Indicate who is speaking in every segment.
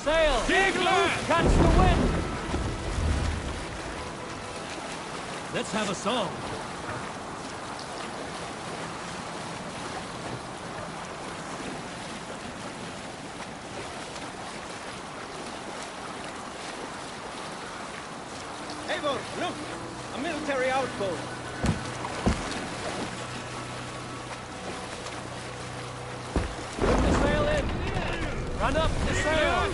Speaker 1: Sail!
Speaker 2: Digla!
Speaker 1: Catch the wind!
Speaker 2: Let's have a song.
Speaker 3: Eivor, look! A military outpost.
Speaker 1: Put the sail in! Run up the sail!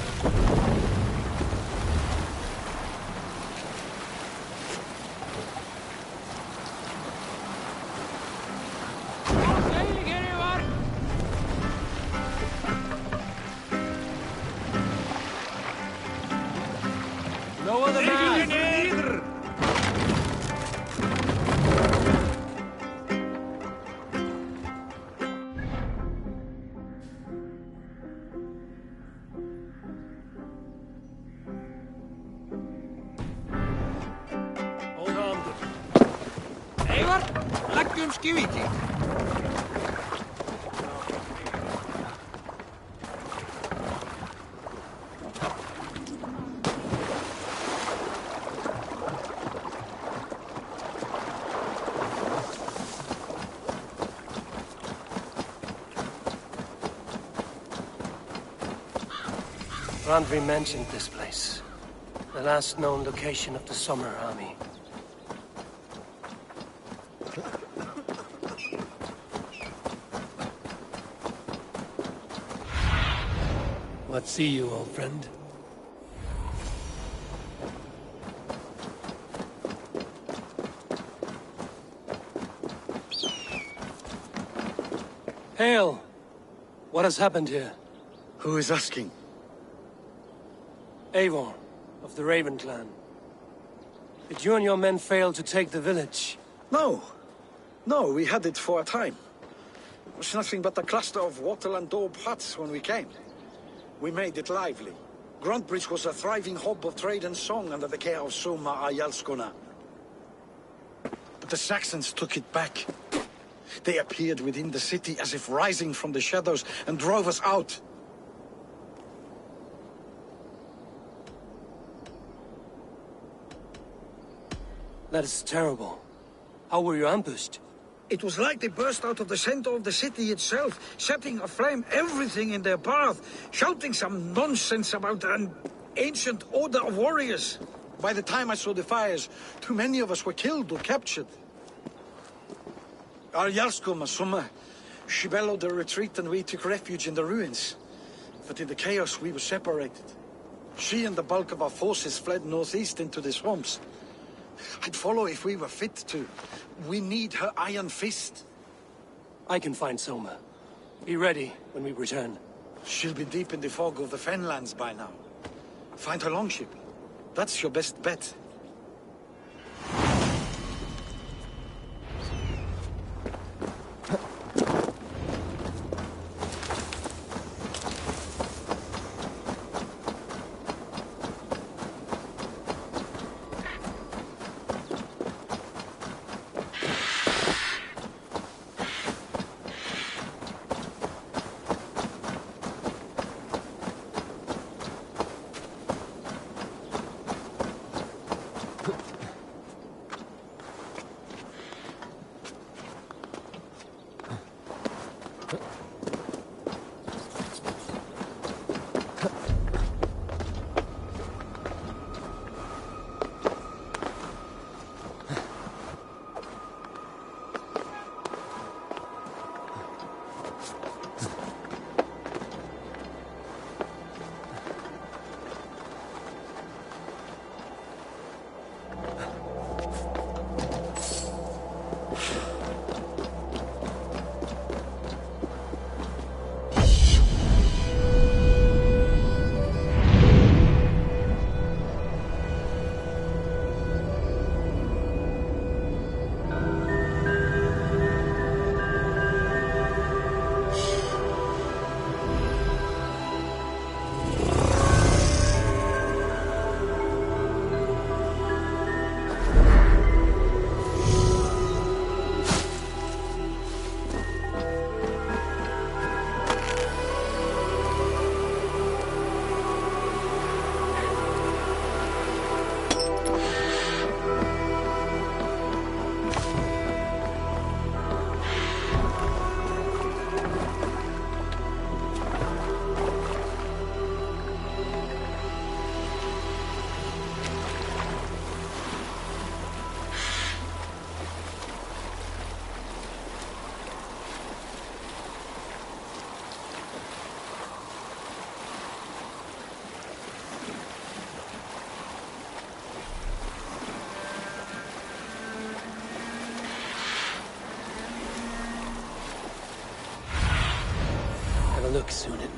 Speaker 1: Lower the mast!
Speaker 2: Hold on.
Speaker 4: Eivor, leggjum skývíking.
Speaker 5: Randvi mentioned this place. The last known location of the Summer Army.
Speaker 1: What see you, old friend? Hail! What has happened here?
Speaker 6: Who is asking?
Speaker 5: Eivor, of the Raven clan. Did you and your men fail to take the village?
Speaker 6: No. No, we had it for a time. It was nothing but a cluster of wattle and daub huts when we came. We made it lively. Gruntbridge was a thriving hub of trade and song under the care of Soma Ayalskona. But the Saxons took it back. They appeared within the city as if rising from the shadows and drove us out.
Speaker 5: That is terrible. How were you ambushed?
Speaker 6: It was like they burst out of the center of the city itself, setting aflame everything in their path, shouting some nonsense about an ancient order of warriors. By the time I saw the fires, too many of us were killed or captured. Our Jarlskoma, Summa, she bellowed a retreat and we took refuge in the ruins. But in the chaos we were separated. She and the bulk of our forces fled northeast into the swamps. I'd follow if we were fit to. We need her iron fist.
Speaker 5: I can find Soma. Be ready when we return.
Speaker 6: She'll be deep in the fog of the Fenlands by now. Find her longship. That's your best bet.
Speaker 5: luck, Sunan.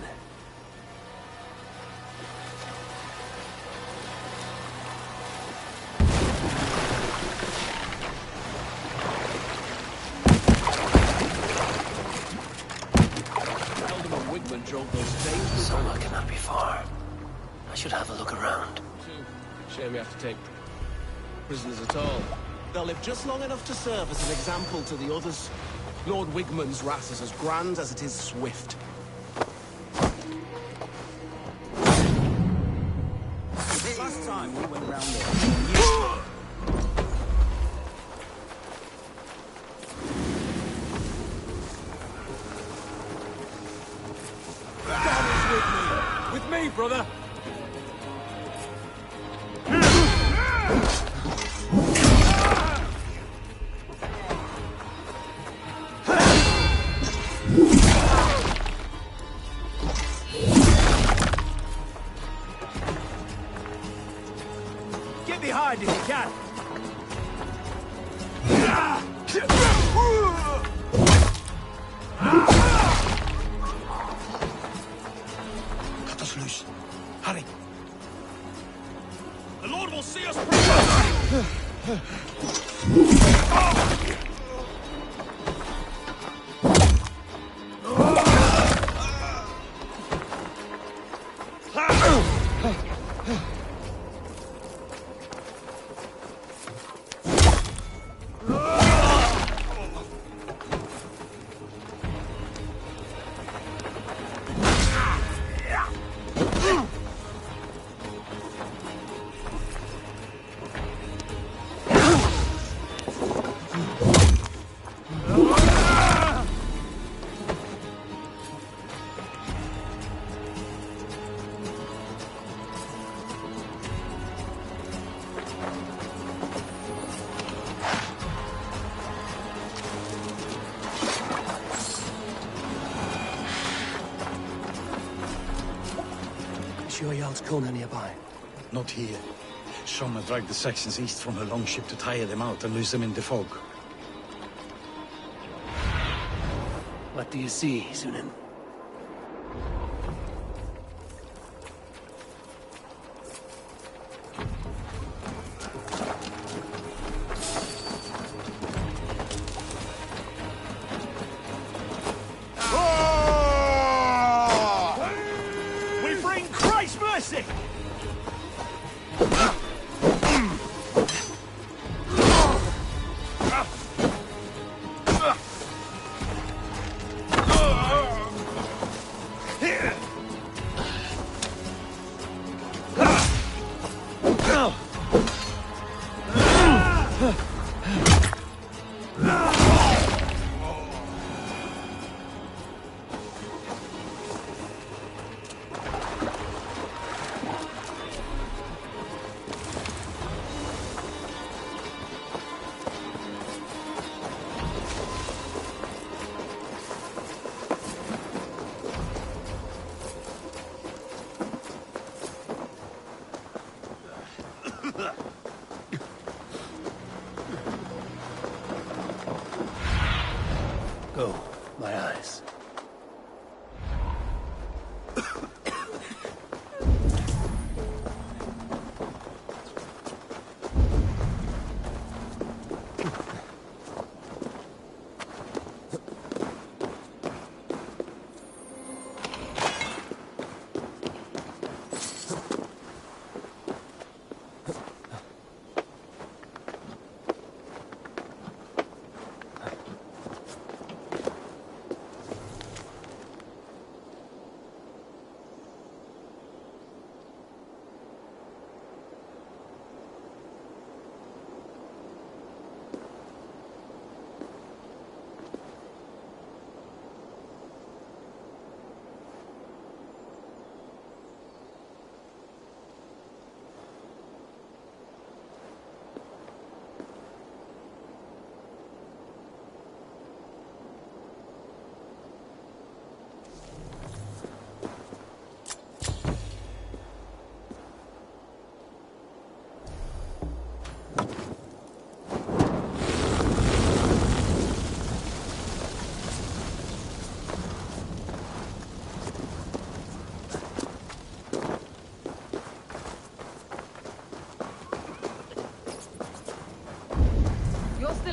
Speaker 2: Alderman Wigman drove those things.
Speaker 5: Soma cannot be far. I should have a look around.
Speaker 2: Shame we have to take prisoners at all. They'll live just long enough to serve as an example to the others. Lord Wigman's wrath is as grand as it is swift.
Speaker 3: Last time we went around there.
Speaker 1: With me, brother!
Speaker 3: Get behind if you can.
Speaker 6: Cut us loose. Hurry.
Speaker 2: The Lord will see us.
Speaker 5: Sure Jarl's Kona nearby.
Speaker 6: Not here. Soma dragged the Saxons east from her longship to tire them out and lose them in the fog.
Speaker 5: What do you see, Sunan?
Speaker 3: We bring Christ's mercy!
Speaker 5: Go, my eyes.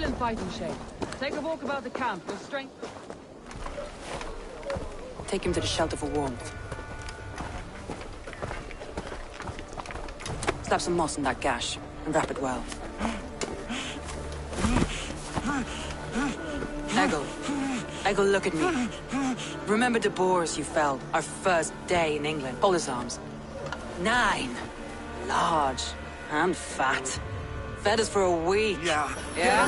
Speaker 7: in fighting shape. Take a walk about the camp. Your strength...
Speaker 8: Take him to the shelter for warmth. Slap some moss in that gash, and wrap it well. Eggle, look at me. Remember the boars you felled, our first day in England? Hold his arms. 9. Large. And fat. Fed us for a week.
Speaker 4: Yeah.
Speaker 8: Yeah?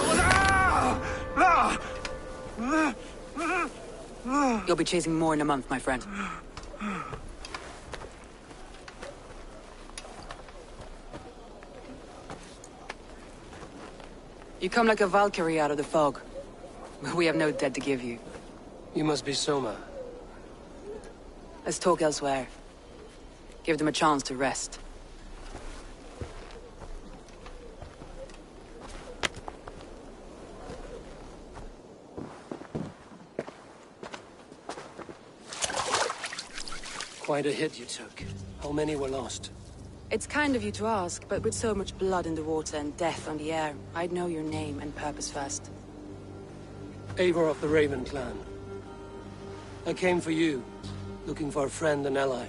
Speaker 8: You'll be chasing more in a month, my friend. You come like a Valkyrie out of the fog. We have no debt to give you.
Speaker 5: You must be Soma.
Speaker 8: Let's talk elsewhere. Give them a chance to rest.
Speaker 5: Quite a hit you took. How many were lost?
Speaker 8: It's kind of you to ask, but with so much blood in the water and death on the air, I'd know your name and purpose first.
Speaker 5: Eivor of the Raven clan. I came for you, looking for a friend and ally.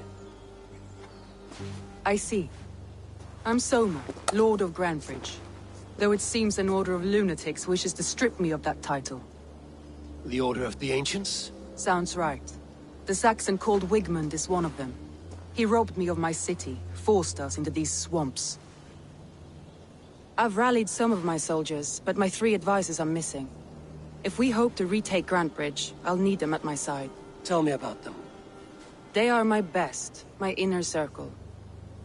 Speaker 8: I see. I'm Soma, Lord of Grantebridge. Though it seems an order of lunatics wishes to strip me of that title.
Speaker 5: The Order of the Ancients?
Speaker 8: Sounds right. The Saxon called Wigmund is one of them. He robbed me of my city, forced us into these swamps. I've rallied some of my soldiers, but my 3 advisors are missing. If we hope to retake Grantebridge, I'll need them at my side.
Speaker 5: Tell me about them.
Speaker 8: They are my best, my inner circle.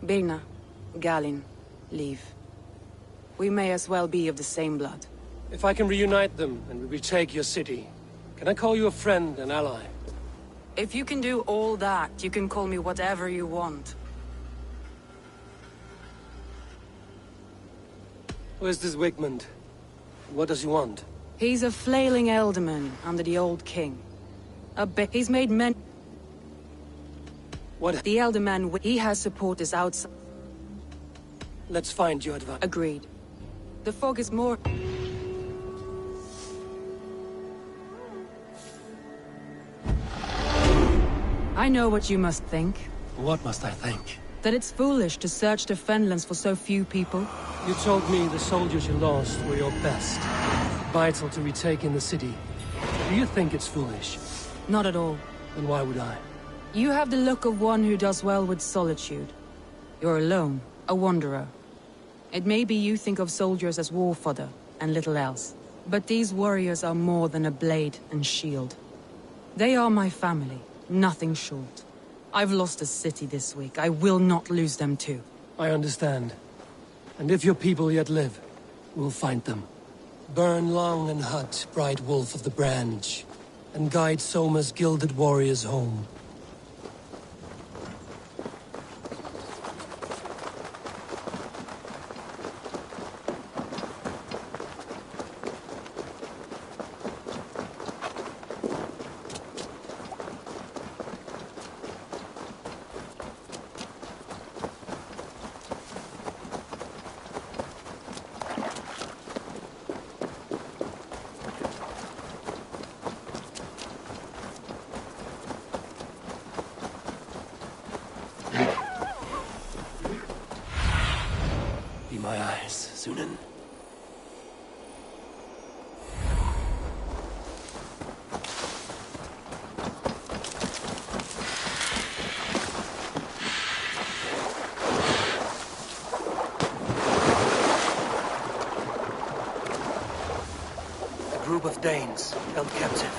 Speaker 8: Birna, Galinn, Liv. We may as well be of the same blood.
Speaker 5: If I can reunite them and we retake your city, can I call you a friend and ally?
Speaker 8: If you can do all that, you can call me whatever you want.
Speaker 5: Where's this Wigmund? What does he want?
Speaker 8: He's a flailing elderman under the old king. He's made men...
Speaker 5: What?
Speaker 8: The elderman, he has supporters outside.
Speaker 5: Let's find your advice.
Speaker 8: Agreed. The fog is more... I know what you must think.
Speaker 5: What must I think?
Speaker 8: That it's foolish to search the Fenlands for so few people.
Speaker 5: You told me the soldiers you lost were your best. Vital to retaking the city. Do you think it's foolish?
Speaker 8: Not at all.
Speaker 5: Then why would I?
Speaker 8: You have the look of one who does well with solitude. You're alone, a wanderer. It may be you think of soldiers as war fodder, and little else. But these warriors are more than a blade and shield. They are my family, nothing short. I've lost a city this week. I will not lose them too.
Speaker 5: I understand. And if your people yet live, we'll find them. Burn Long and Hut, bright wolf of the branch, and guide Soma's gilded warriors home. Be my eyes, Sunan. A group of Danes held captive.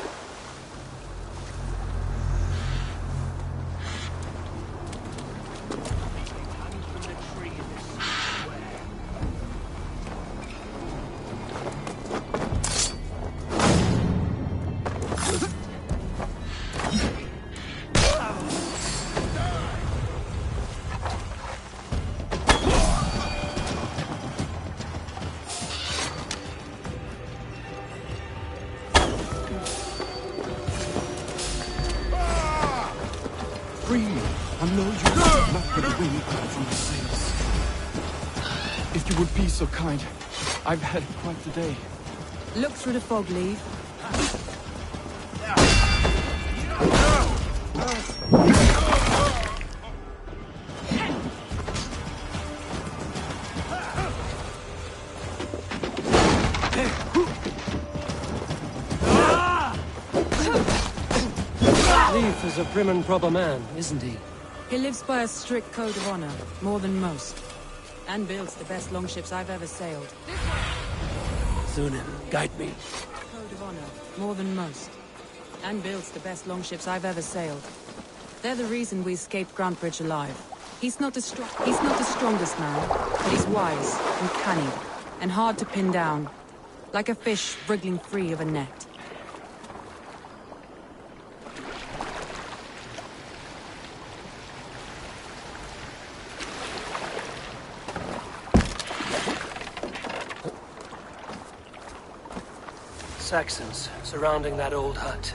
Speaker 9: Free me. I know you are not going to win from the sails. If you would be so kind, I've had quite the day.
Speaker 8: Look through the fog, Leave.
Speaker 5: Leif is a prim and proper man, isn't he?
Speaker 8: He lives by a strict code of honor, more than most. And builds the best longships I've ever sailed.
Speaker 5: Zunin, guide me.
Speaker 8: Code of honor, more than most. And builds the best longships I've ever sailed. They're the reason we escaped Grantebridge alive. He's not the strongest man, but he's wise and canny, and hard to pin down. Like a fish wriggling free of a net.
Speaker 5: Saxons surrounding that old hut.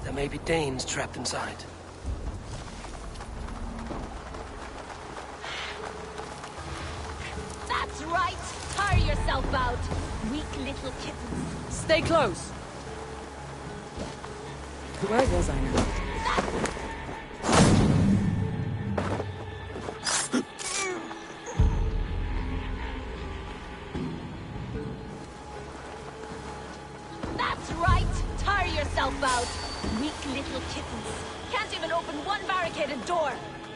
Speaker 5: There may be Danes trapped inside.
Speaker 10: That's right! Tire yourself out, weak little kittens.
Speaker 8: Stay close! Where was I now?
Speaker 10: That's right! Tire yourself out, weak little kittens. Can't even open one barricaded door.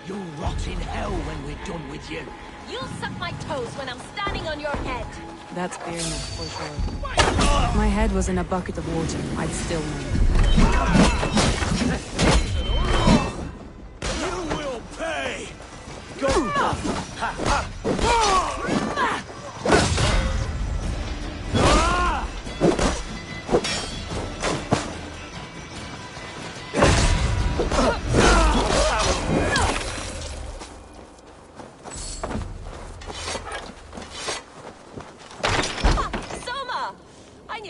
Speaker 4: You'll rot in hell when we're done with you.
Speaker 10: You'll suck my toes when I'm standing on your head.
Speaker 8: That's Birna, for sure. If my head was in a bucket of water, I'd still know.
Speaker 4: You will pay!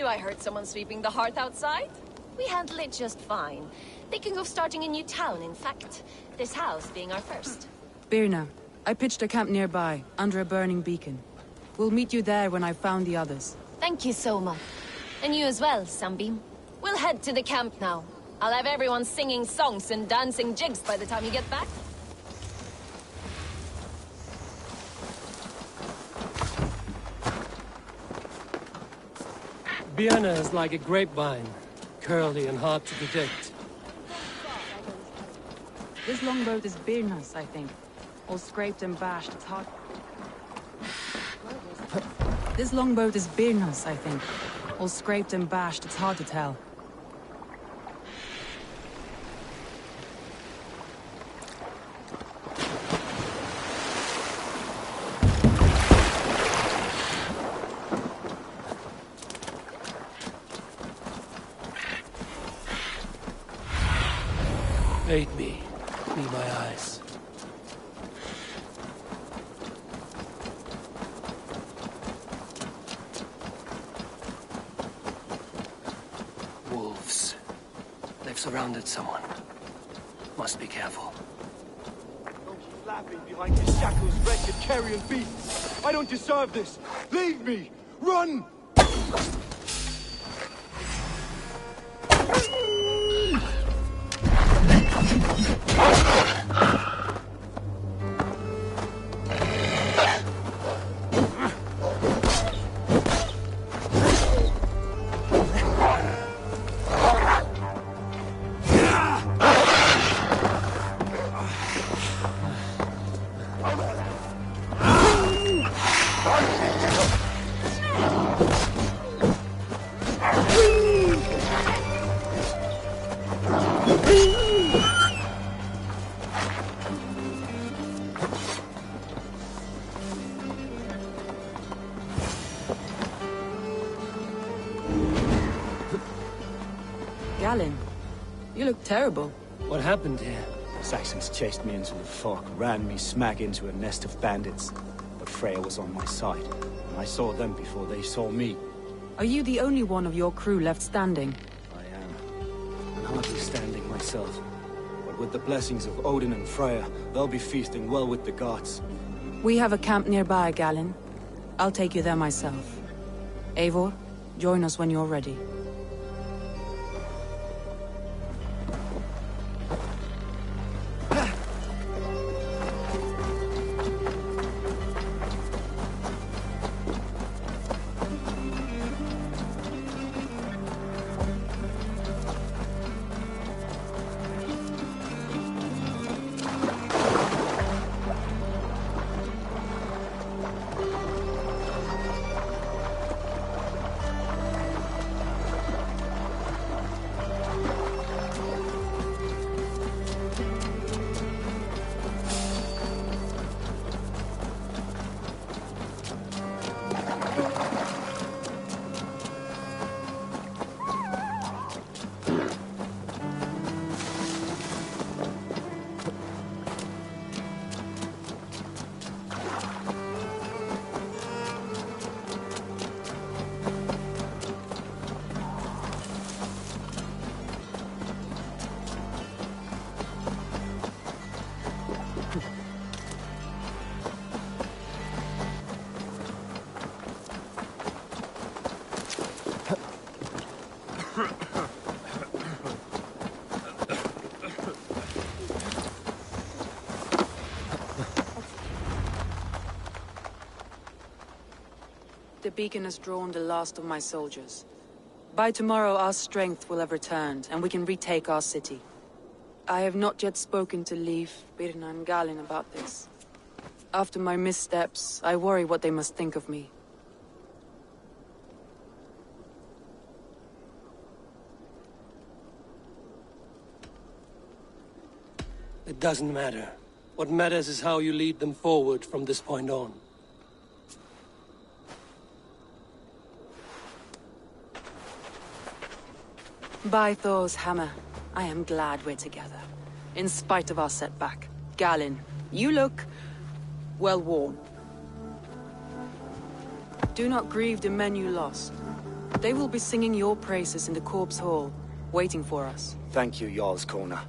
Speaker 10: I heard someone sweeping the hearth outside. We handle it just fine. Thinking of starting a new town, in fact. This house being our first.
Speaker 8: Birna, I pitched a camp nearby, under a burning beacon. We'll meet you there when I've found the others.
Speaker 10: Thank you, Soma. And you as well, Sunbeam. We'll head to the camp now. I'll have everyone singing songs and dancing jigs by the time you get back.
Speaker 5: Birna is like a grapevine, curly and hard to predict.
Speaker 8: This longboat is Birna's, I think. All scraped and bashed, it's hard... This longboat is Birna's, I think. All scraped and bashed, it's hard to tell.
Speaker 5: Aid me. Need my eyes. Wolves. They've surrounded someone. Must be careful.
Speaker 11: Don't keep flapping behind your shackles, wretched carrion beasts. I don't deserve this. Leave me. Run!
Speaker 8: Galen, you look terrible.
Speaker 5: What happened here?
Speaker 11: Saxons chased me into the fog, ran me smack into a nest of bandits. But Freya was on my side, and I saw them before they saw me.
Speaker 8: Are you the only one of your crew left standing?
Speaker 11: I am. And hardly standing myself. But with the blessings of Odin and Freya, they'll be feasting well with the gods.
Speaker 8: We have a camp nearby, Galen. I'll take you there myself. Eivor, Join us when you're ready. The beacon has drawn the last of my soldiers. By tomorrow our strength will have returned, and we can retake our city. I have not yet spoken to Leif, Birna and Galinn about this. After my missteps, I worry what they must think of me.
Speaker 5: It doesn't matter. What matters is how you lead them forward from this point on.
Speaker 8: By Thor's hammer, I am glad we're together. In spite of our setback. Galinn, you look... well worn. Do not grieve the men you lost. They will be singing your praises in the Corpse Hall, waiting for us.
Speaker 11: Thank you, Jarl's Kona.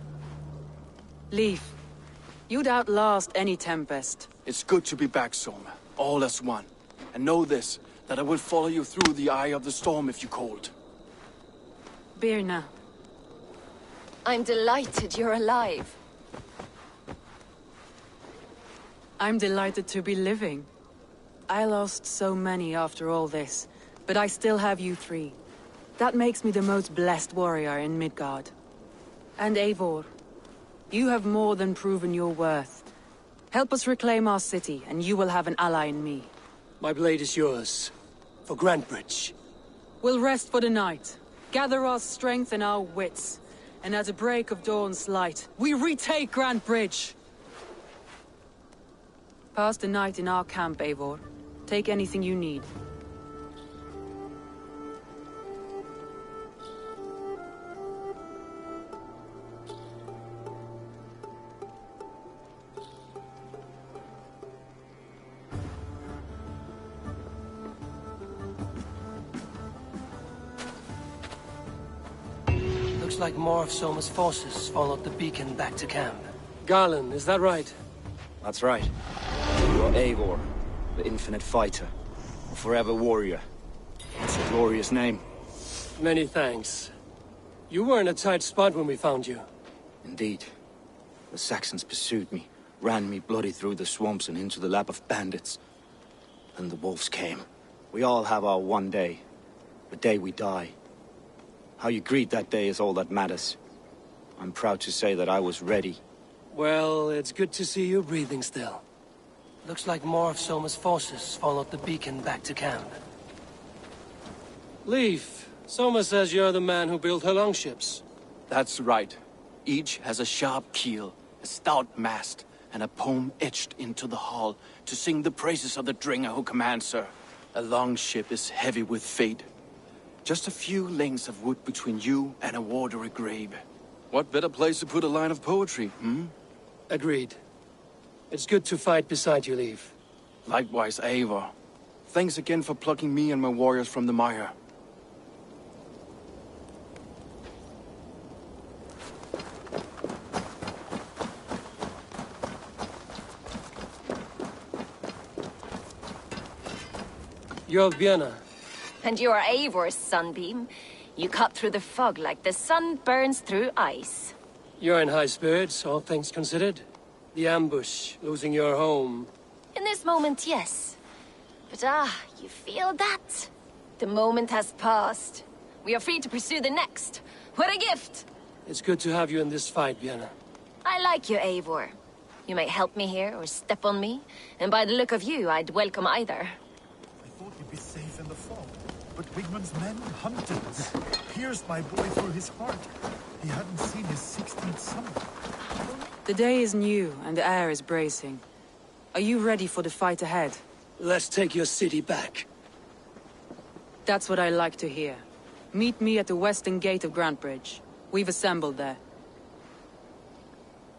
Speaker 8: Leif, you'd outlast any tempest.
Speaker 12: It's good to be back, Soma. All as one. And know this, that I will follow you through the eye of the storm if you called.
Speaker 8: Birna.
Speaker 10: I'm delighted you're alive.
Speaker 8: I'm delighted to be living. I lost so many after all this, but I still have you three. That makes me the most blessed warrior in Midgard. And Eivor, you have more than proven your worth. Help us reclaim our city, and you will have an ally in me.
Speaker 5: My blade is yours. For Grantebridge.
Speaker 8: We'll rest for the night. Gather our strength and our wits. And at the break of dawn's light, we retake Grantebridge! Pass the night in our camp, Eivor. Take anything you need.
Speaker 5: Looks like more of Soma's forces followed the beacon back to camp. Garland, is that right?
Speaker 11: That's right. You're Eivor, the infinite fighter. A forever warrior. It's a glorious name.
Speaker 5: Many thanks. You were in a tight spot when we found you.
Speaker 11: Indeed. The Saxons pursued me, ran me bloody through the swamps and into the lap of bandits. Then the wolves came. We all have our one day. The day we die. How you greet that day is all that matters. I'm proud to say that I was ready.
Speaker 5: Well, it's good to see you breathing still. Looks like more of Soma's forces followed the beacon back to camp. Leif, Soma says you're the man who built her longships.
Speaker 12: That's right. Each has a sharp keel, a stout mast, and a poem etched into the hull to sing the praises of the Dringer who commands her. A longship is heavy with fate. Just a few lengths of wood between you and a watery grave. What better place to put a line of poetry, hmm?
Speaker 5: Agreed. It's good to fight beside you, Leif.
Speaker 12: Likewise, Eivor. Thanks again for plucking me and my warriors from the mire.
Speaker 5: You're Vienna.
Speaker 10: And you are Eivor, Sunbeam. You cut through the fog like the sun burns through ice.
Speaker 5: You're in high spirits, all things considered. The ambush, losing your home.
Speaker 10: In this moment, yes. But you feel that? The moment has passed. We are free to pursue the next. What a gift!
Speaker 5: It's good to have you in this fight, Vienna.
Speaker 10: I like you, Eivor. You may help me here or step on me, and by the look of you, I'd welcome either.
Speaker 13: I thought you'd be safe in the fog, but Wigmund's men hunted us, pierced my boy through his heart. He hadn't seen his 16th summer.
Speaker 8: The day is new, and the air is bracing. Are you ready for the fight ahead?
Speaker 5: Let's take your city back.
Speaker 8: That's what I like to hear. Meet me at the western gate of Grantebridge. We've assembled there.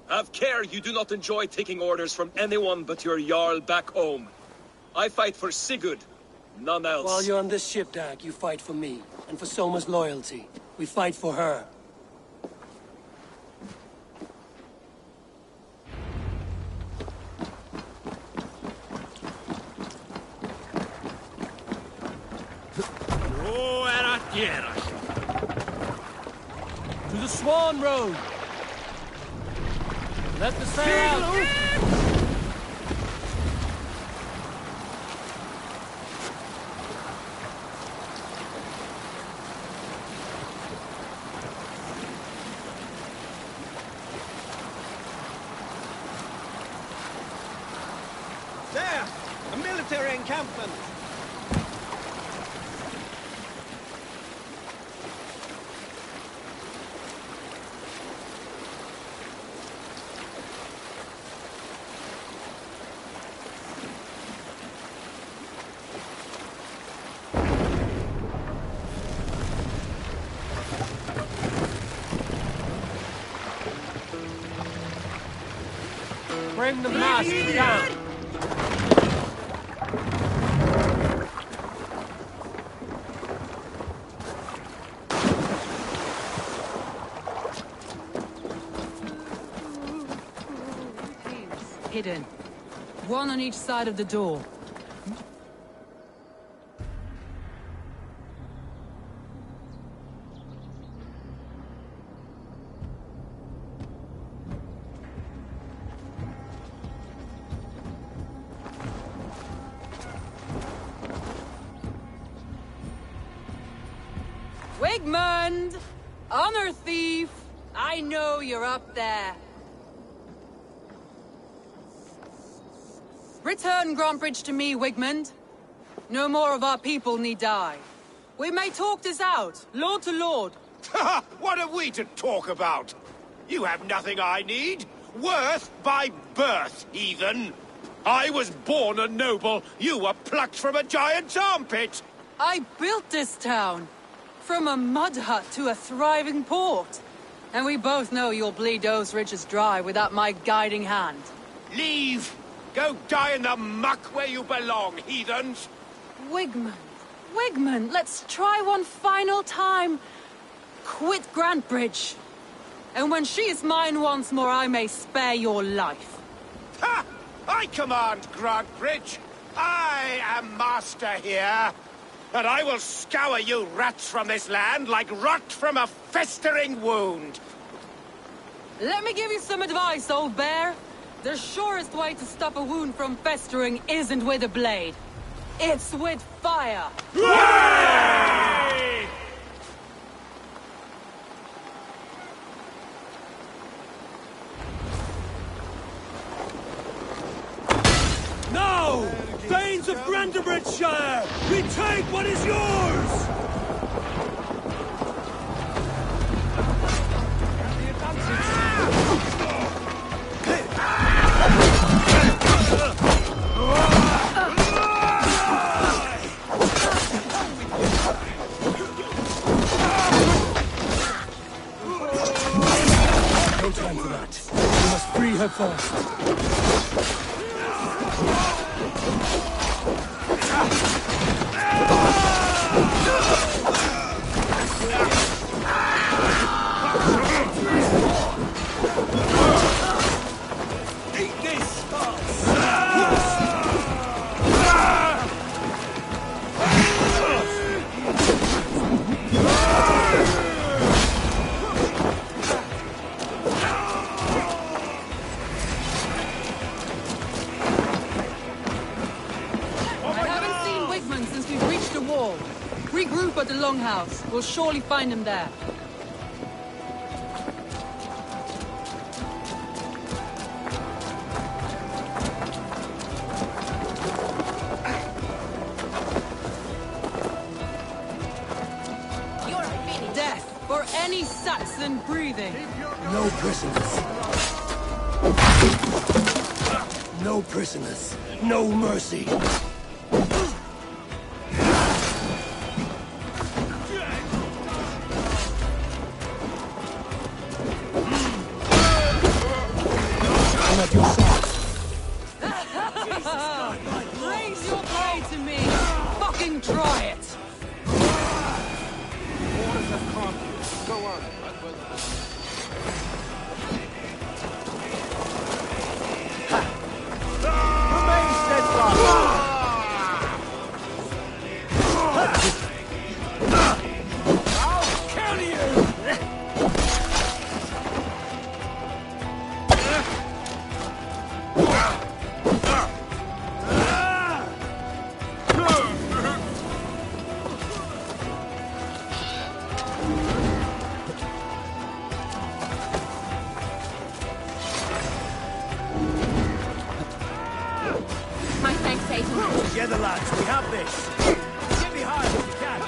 Speaker 1: Have care you do not enjoy taking orders from anyone but your Jarl back home. I fight for Sigurd, none else.
Speaker 5: While you're on this ship, Dag, you fight for me, and for Soma's loyalty. We fight for her.
Speaker 1: To the Swan Road! Let the sail out!
Speaker 3: There! A military encampment!
Speaker 1: Bring the mast down!
Speaker 8: Hidden. One on each side of the door. Wigmund! Honor thief! I know you're up there. Return Grantebridge to me, Wigmund. No more of our people need die. We may talk this out, lord to lord.
Speaker 14: What have we to talk about? You have nothing I need. Worth by birth, heathen. I was born a noble. You were plucked from a giant's armpit.
Speaker 8: I built this town. From a mud hut to a thriving port. And we both know you'll bleed those riches dry without my guiding hand.
Speaker 14: Leave! Go die in the muck where you belong, heathens!
Speaker 8: Wigmund, Wigmund, let's try one final time. Quit Grantebridge. And when she is mine once more, I may spare your life.
Speaker 14: Ha! I command Grantebridge. I am master here. And I will scour you rats from this land like rot from a festering wound.
Speaker 8: Let me give you some advice, old bear. The surest way to stop a wound from festering isn't with a blade. It's with fire.
Speaker 14: Hooray!
Speaker 4: Now! Thanes of Grantebridgeshire! Retake what is yours!
Speaker 5: No time for that. We must free her first.
Speaker 4: Eat this!
Speaker 8: Regroup at the Longhouse. We'll surely find him there. Death for any Saxon breathing.
Speaker 5: No prisoners. No prisoners. No mercy. I'm at your side.
Speaker 8: Raise your blade to me. Fucking try it.
Speaker 3: Orders have come. Go on. Remain steadfast. I'll kill you!
Speaker 10: My thanks, Aiden.
Speaker 3: Together, lads, we have this. Get behind if you can.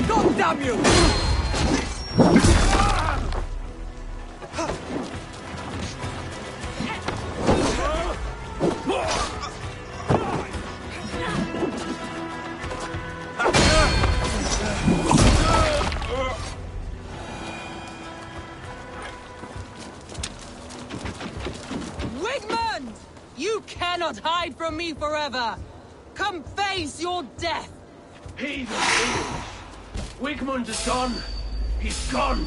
Speaker 3: God damn you!
Speaker 8: Wigmund! You cannot hide from me forever! Come face your death!
Speaker 4: Heathen! Wigmund is gone. He's gone.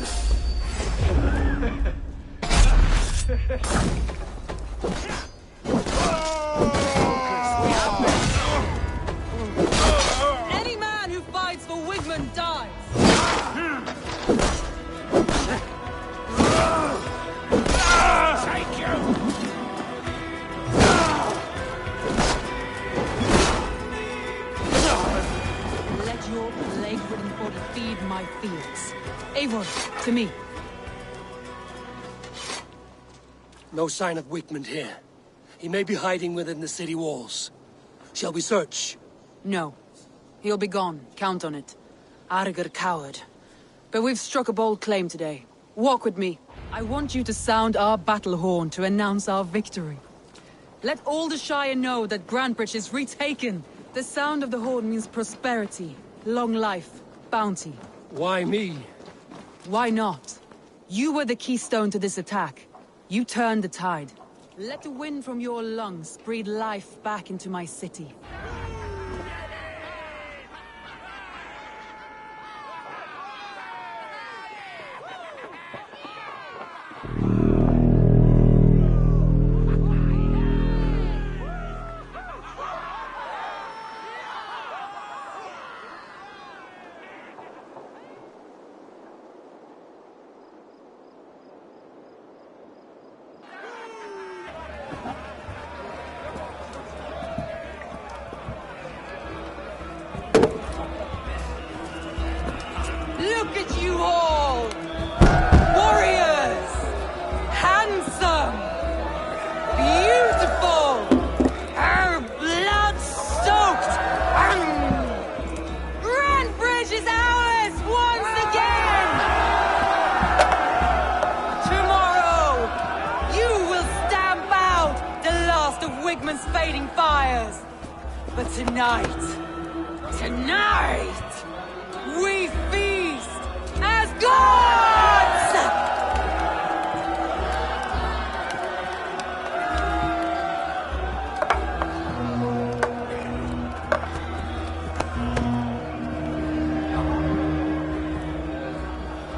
Speaker 8: Any man who fights for Wigmund dies!
Speaker 4: Take you!
Speaker 8: Let your plague-ridden body feed my fields. Eivor, to me.
Speaker 5: No sign of Wigmund here. He may be hiding within the city walls. Shall we search?
Speaker 8: No. He'll be gone. Count on it. Arger coward. But we've struck a bold claim today. Walk with me. I want you to sound our battle horn to announce our victory. Let all the Shire know that Grantebridge is retaken. The sound of the horn means prosperity, long life, bounty.
Speaker 5: Why me?
Speaker 8: Why not? You were the keystone to this attack. You turned the tide. Let the wind from your lungs breathe life back into my city. Look at you all! Warriors! Handsome! Beautiful! Blood-soaked! Grantebridge is ours once again! Tomorrow, you will stamp out the last of Wigmund's fading fires. But tonight, we feast as gods!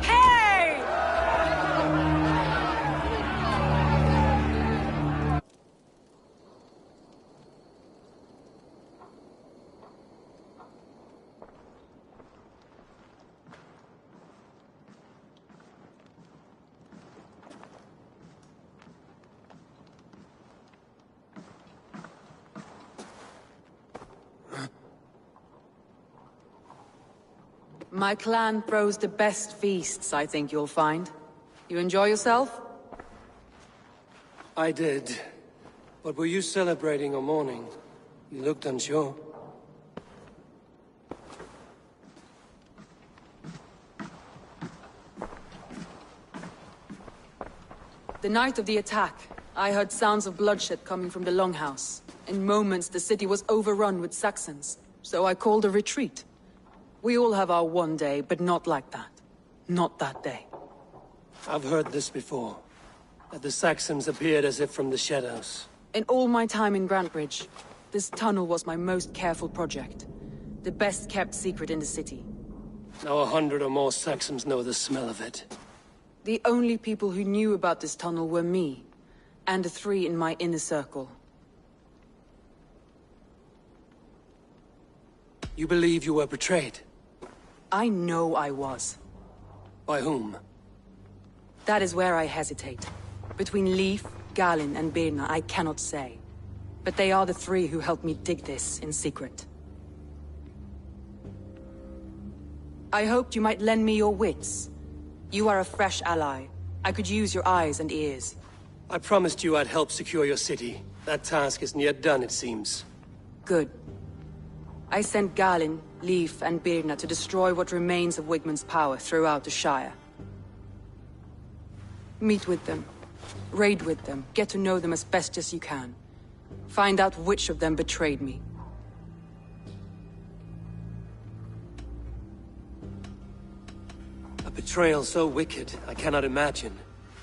Speaker 8: Hey! My clan throws the best feasts, I think you'll find. You enjoy yourself?
Speaker 5: I did. But were you celebrating or mourning? You looked unsure.
Speaker 8: The night of the attack, I heard sounds of bloodshed coming from the Longhouse. In moments, the city was overrun with Saxons, so I called a retreat. We all have our one day, but not like that. Not that day.
Speaker 5: I've heard this before. That the Saxons appeared as if from the shadows.
Speaker 8: In all my time in Grantebridge, this tunnel was my most careful project. The best kept secret in the city.
Speaker 5: Now 100 or more Saxons know the smell of it.
Speaker 8: The only people who knew about this tunnel were me, and the 3 in my inner circle.
Speaker 5: You believe you were betrayed?
Speaker 8: I know I was.
Speaker 5: By whom?
Speaker 8: That is where I hesitate. Between Leif, Galinn, and Birna, I cannot say. But they are the 3 who helped me dig this in secret. I hoped you might lend me your wits. You are a fresh ally. I could use your eyes and ears.
Speaker 5: I promised you I'd help secure your city. That task isn't yet done, it seems.
Speaker 8: Good. I sent Galinn, Leif, and Birna to destroy what remains of Wigmund's power throughout the Shire. Meet with them. Raid with them. Get to know them as best as you can. Find out which of them betrayed me.
Speaker 5: A betrayal so wicked, I cannot imagine.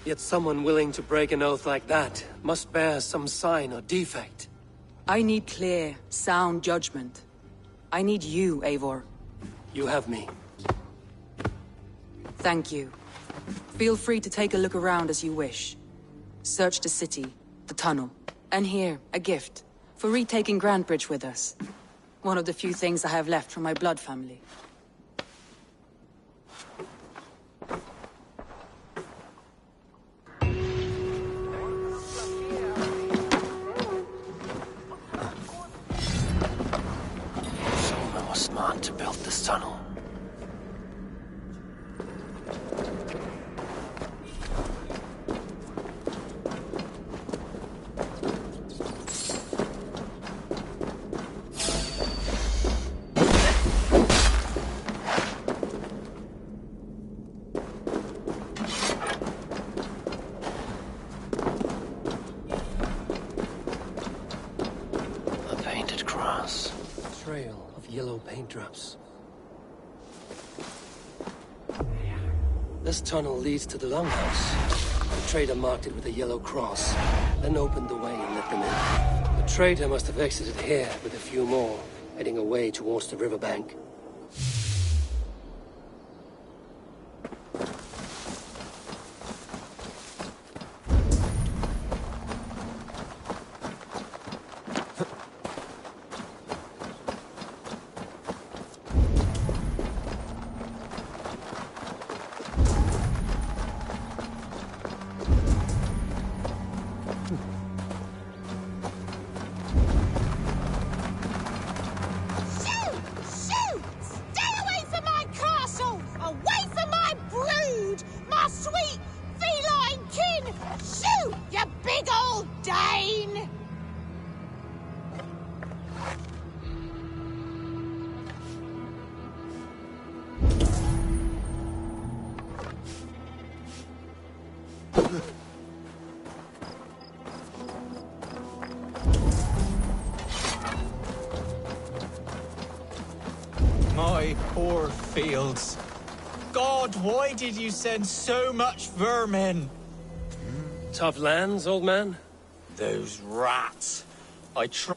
Speaker 5: Yet someone willing to break an oath like that must bear some sign or defect.
Speaker 8: I need clear, sound judgment. I need you, Eivor.
Speaker 5: You have me.
Speaker 8: Thank you. Feel free to take a look around as you wish. Search the city, the tunnel, and here, a gift, for retaking Grantebridge with us. One of the few things I have left from my blood family.
Speaker 5: Someone was smart to build this tunnel. Drops. This tunnel leads to the Longhouse. The trader marked it with a yellow cross, then opened the way and let them in. The trader must have exited here with a few more, heading away towards the riverbank.
Speaker 15: My poor fields. God, why did you send so much vermin?
Speaker 5: Tough lands, old man?
Speaker 15: Those rats.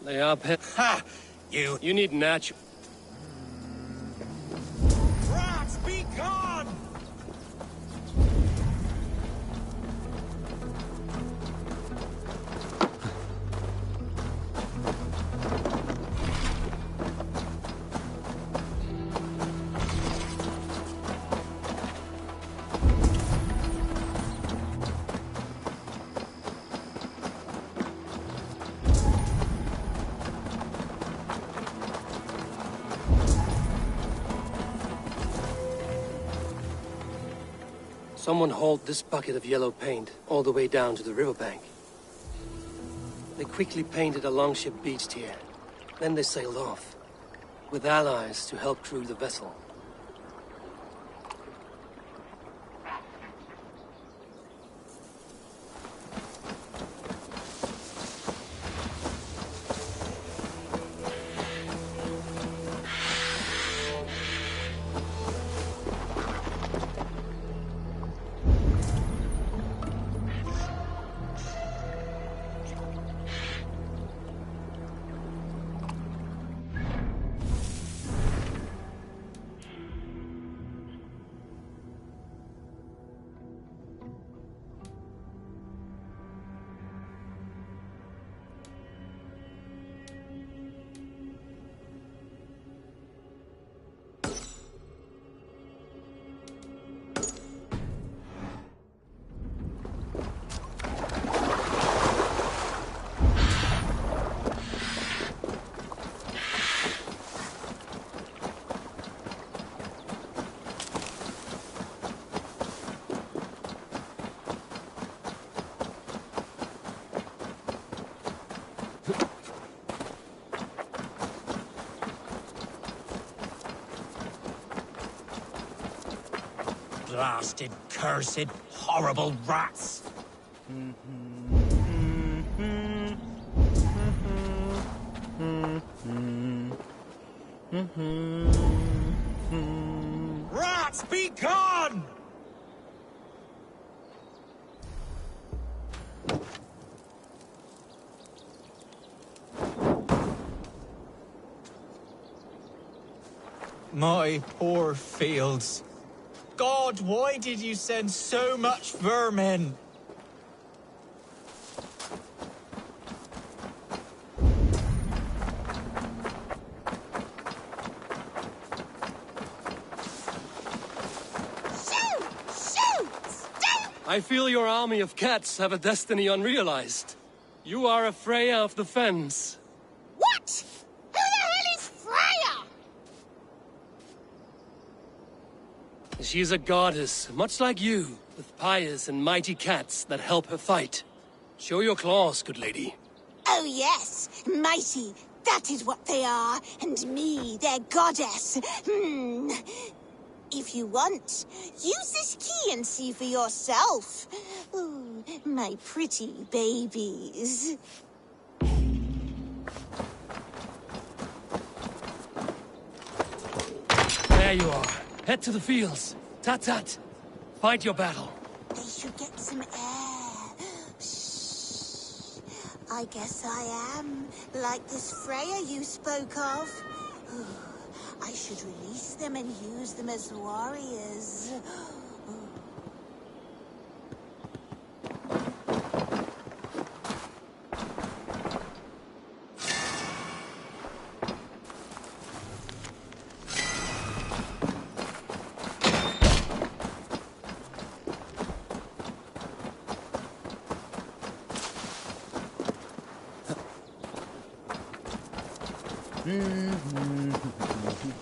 Speaker 5: They are
Speaker 15: Ha!
Speaker 5: You need natural...
Speaker 15: Rats, be gone!
Speaker 5: Someone hauled this bucket of yellow paint all the way down to the riverbank. They quickly painted a longship beached here. Then they sailed off, with allies to help crew the vessel.
Speaker 15: Blasted, cursed, horrible rats! Rats, be gone! My poor fields. God, why did you send so much vermin?
Speaker 5: I feel your army of cats have a destiny unrealized. You are a Freya of the Fens.
Speaker 16: What? Who the hell is Freya?
Speaker 5: She is a goddess, much like you, with pious and mighty cats that help her fight. Show your claws, good lady.
Speaker 16: Oh yes, mighty. That is what they are. And me, their goddess. If you want, use this key and see for yourself. Ooh, my pretty babies.
Speaker 5: There you are. Head to the fields. Tat-tat. Fight your battle.
Speaker 16: They should get some air. Shh. I guess I am like this Freya you spoke of. Ooh, I should release them and use them as warriors.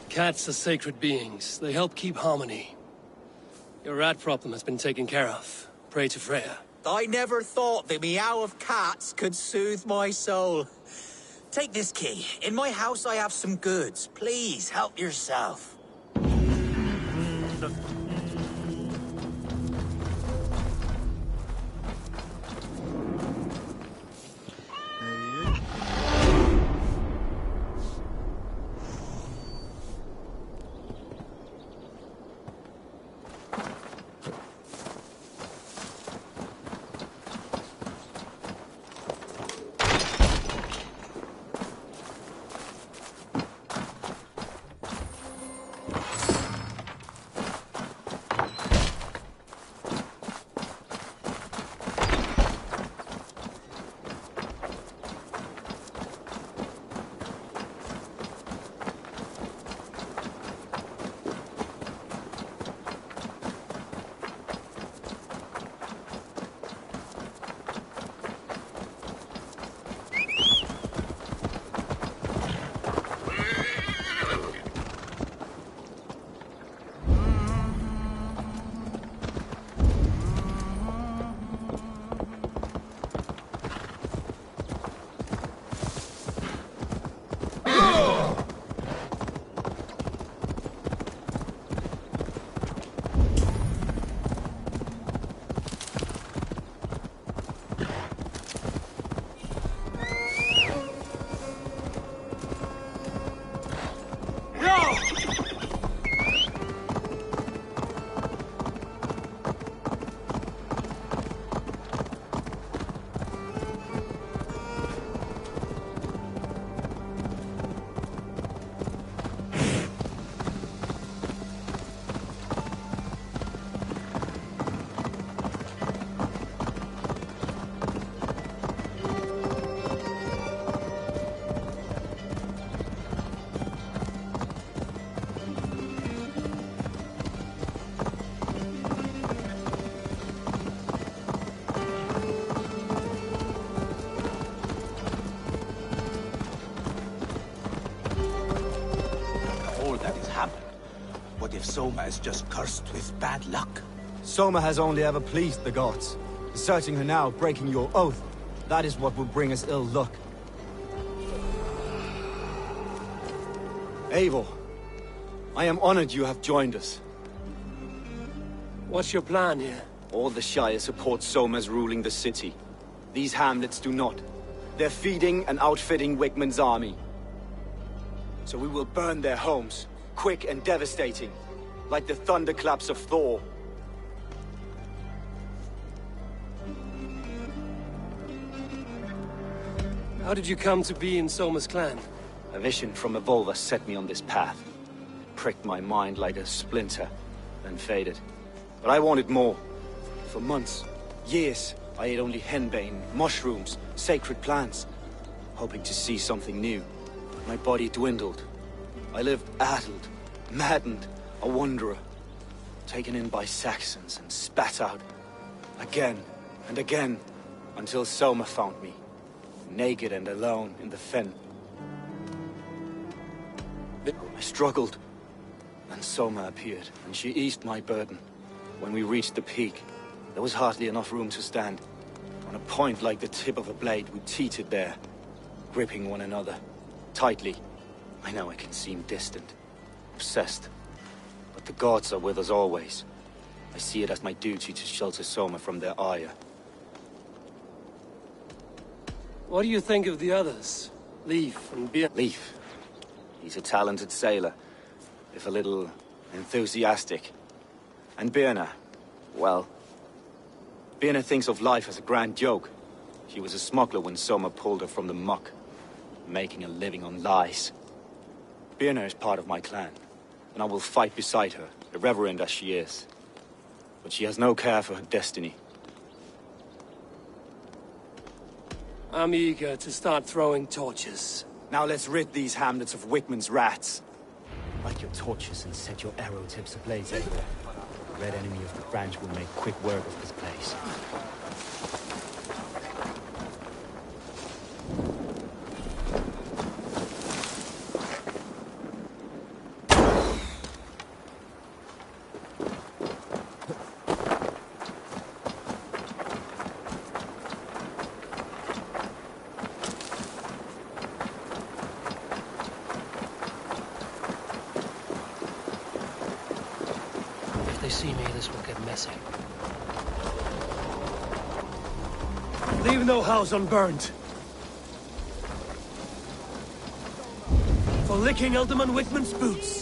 Speaker 5: Cats are sacred beings. They help keep harmony. Your rat problem has been taken care of. Pray to Freya.
Speaker 15: I never thought the meow of cats could soothe my soul. Take this key. In my house I have some goods. Please, help yourself. if Soma is just cursed with bad luck?
Speaker 11: Soma has only ever pleased the gods. Deserting her now, breaking your oath, that is what will bring us ill luck. Eivor, I am honored you have joined us.
Speaker 5: What's your plan here?
Speaker 11: All the Shire support Soma's ruling the city. These hamlets do not. They're feeding and outfitting Wigmund's army. So we will burn their homes, quick and devastating, like the thunderclaps of Thor.
Speaker 5: How did you come to be in Soma's clan?
Speaker 11: A vision from Evolva set me on this path. Pricked my mind like a splinter, then faded. But I wanted more. For months, years, I ate only henbane, mushrooms, sacred plants, hoping to see something new. But my body dwindled. I lived addled, maddened, a wanderer, taken in by Saxons and spat out, again and again, until Soma found me, naked and alone in the fen. I struggled, and Soma appeared, and she eased my burden. When we reached the peak, there was hardly enough room to stand. On a point like the tip of a blade, we teetered there, gripping one another, tightly. I know I can seem distant, obsessed, but the gods are with us always. I see it as my duty to shelter Soma from their ire.
Speaker 5: What do you think of the others? Leif and Birna?
Speaker 11: Leif. He's a talented sailor, if a little enthusiastic. And Birna, well, Birna thinks of life as a grand joke. She was a smuggler when Soma pulled her from the muck, making a living on lies. Birna is part of my clan, and I will fight beside her, irreverent as she is. But she has no care for her destiny.
Speaker 5: I'm eager to start throwing torches.
Speaker 11: Now let's rid these hamlets of Wigmund's rats. Light your torches and set your arrow tips ablaze everywhere. The red enemy of the branch will make quick work of this place.
Speaker 5: See me, this will get messy. Leave no house unburned. For licking Alderman Wigmund's boots.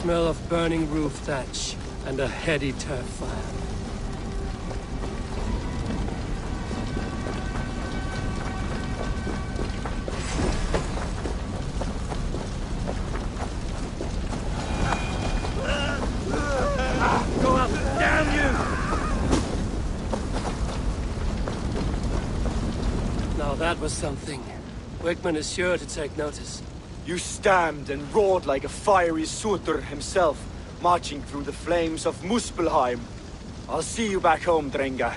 Speaker 5: smell of burning roof thatch and a heady turf fire.
Speaker 14: Go up, damn you!
Speaker 5: Now that was something. Wigmund is sure to take notice.
Speaker 11: You stamped and roared like a fiery Surtur himself, marching through the flames of Muspelheim. I'll see you back home, Drenga.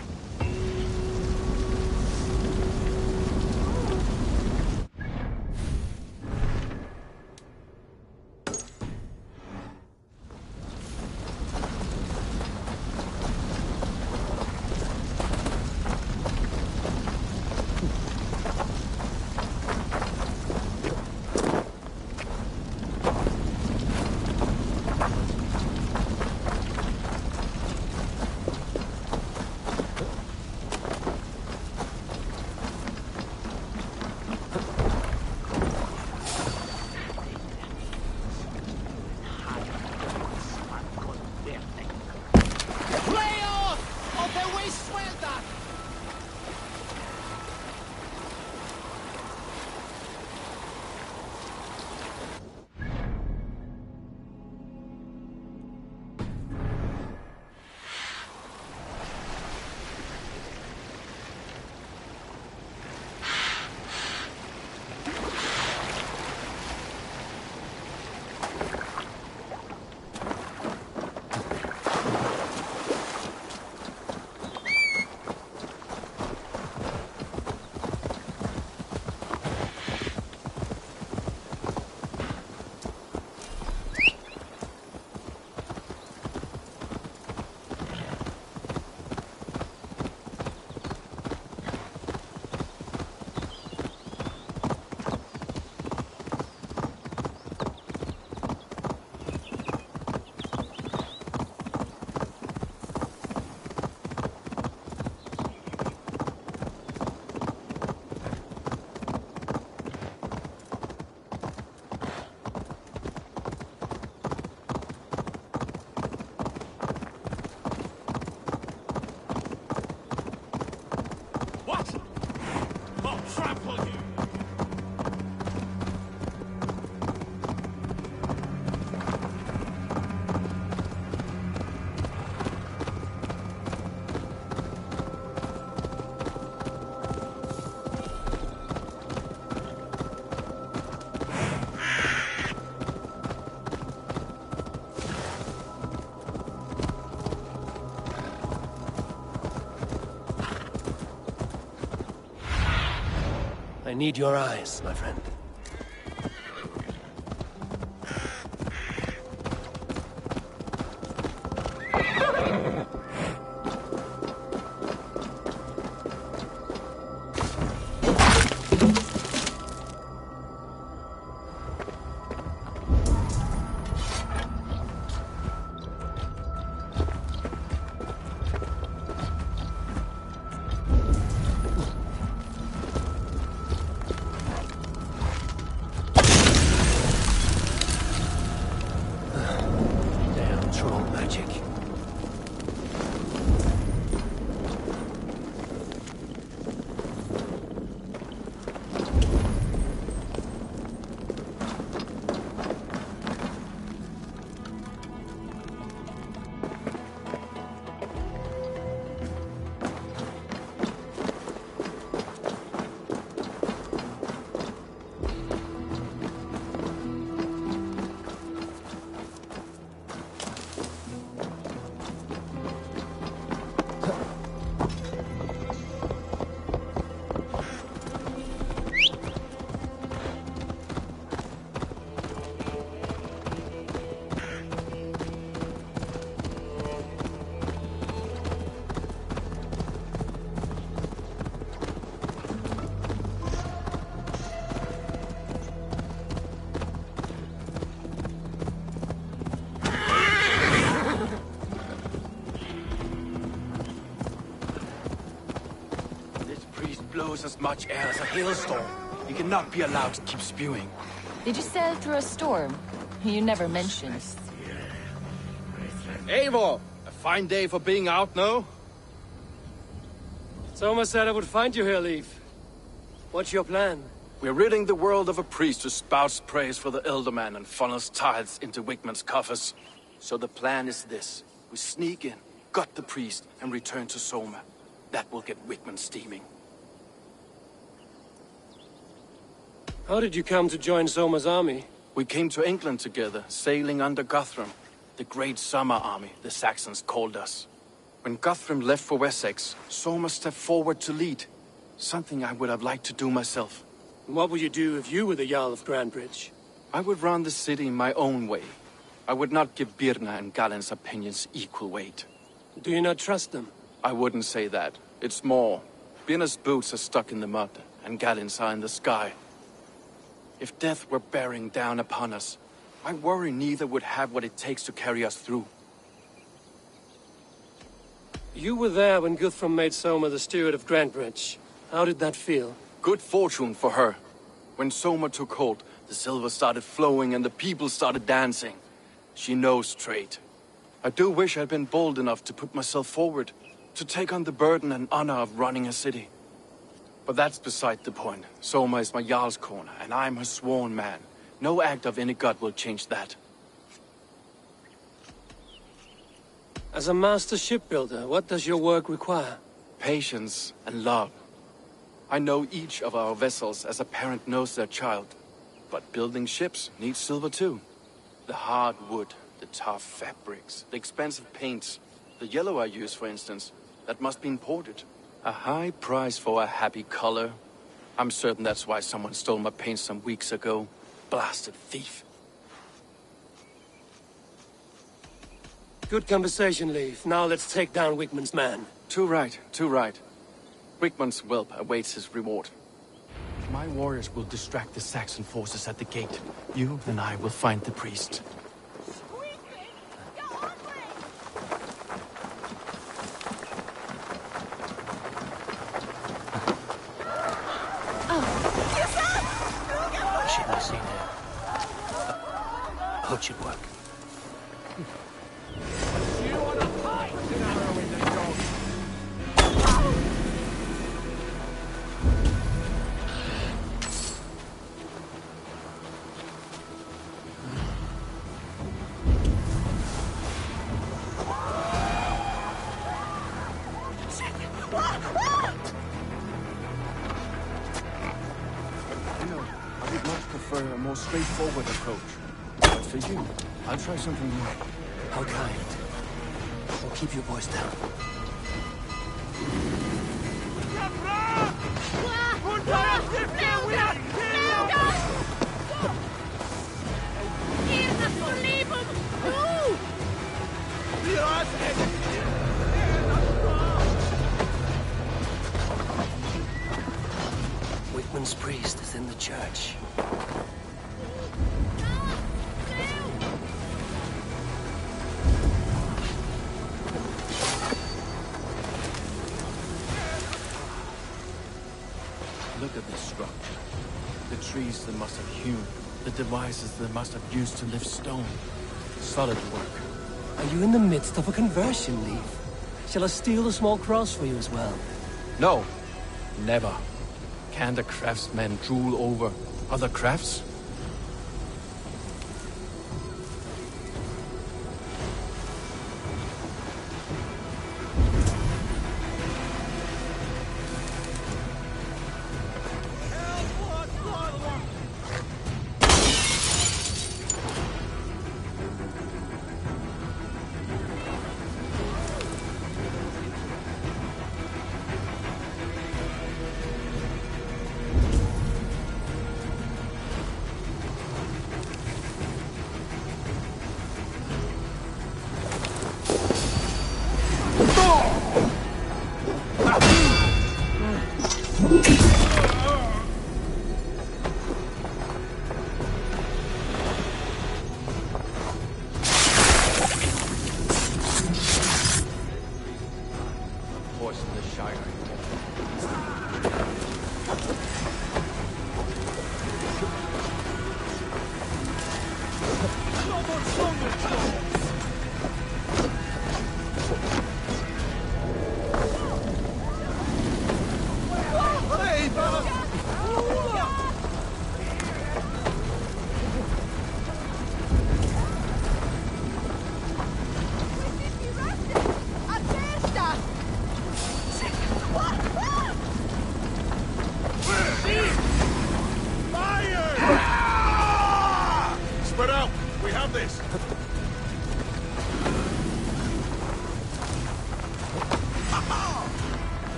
Speaker 5: I need your eyes, my friend.
Speaker 12: Blows as much air as a hailstorm. You cannot be allowed to keep spewing.
Speaker 10: Did you sail through a storm? You never mentioned.
Speaker 12: Eivor! A fine day for being out, no?
Speaker 5: Soma said I would find you here, Leif. What's your plan?
Speaker 12: We're ridding the world of a priest who spouts praise for the Elderman and funnels tithes into Wigmund's coffers. So the plan is this. We sneak in, gut the priest, and return to Soma. That will get Wigmund steaming.
Speaker 5: How did you come to join Soma's army?
Speaker 12: We came to England together, sailing under Guthrum. The Great Summer Army, the Saxons called us. When Guthrum left for Wessex, Soma stepped forward to lead. Something I would have liked to do myself.
Speaker 5: What would you do if you were the Jarl of Grantebridge?
Speaker 12: I would run the city my own way. I would not give Birna and Galen's opinions equal weight.
Speaker 5: Do you not trust them?
Speaker 12: I wouldn't say that. It's more. Birna's boots are stuck in the mud, and Galen's are in the sky. If death were bearing down upon us, I worry neither would have what it takes to carry us through.
Speaker 5: You were there when Guthrum made Soma the steward of Grantebridge. How did that feel?
Speaker 12: Good fortune for her. When Soma took hold, the silver started flowing and the people started dancing. She knows trade. I do wish I'd been bold enough to put myself forward, to take on the burden and honor of running a city. But that's beside the point. Soma is my Jarl's corner, and I'm her sworn man. No act of any god will change that.
Speaker 5: As a master shipbuilder, what does your work require?
Speaker 12: Patience and love. I know each of our vessels as a parent knows their child. But building ships needs silver too. The hard wood, the tough fabrics, the expensive paints. The yellow I use, for instance, that must be imported. A high price for a happy color. I'm certain that's why someone stole my paint some weeks ago. Blasted thief.
Speaker 5: Good conversation, Leif. Now let's take down Wigmund's man.
Speaker 12: Too right, too right. Wigmund's whelp awaits his reward. My warriors will distract the Saxon forces at the gate. You and I will find the priest.
Speaker 5: I shouldn't have seen her. Hope should work.
Speaker 12: A more straightforward approach. But for you, I'll try something new.
Speaker 5: How kind. Well, keep your voice down. Wigmund's priest is in the church.
Speaker 12: Look at this structure. The trees they must have hewn. The devices they must have used to lift stone. Solid work.
Speaker 5: Are you in the midst of a conversion, Leif? Shall I steal a small cross for you as well?
Speaker 12: No. Never. Can the craftsmen drool over other crafts?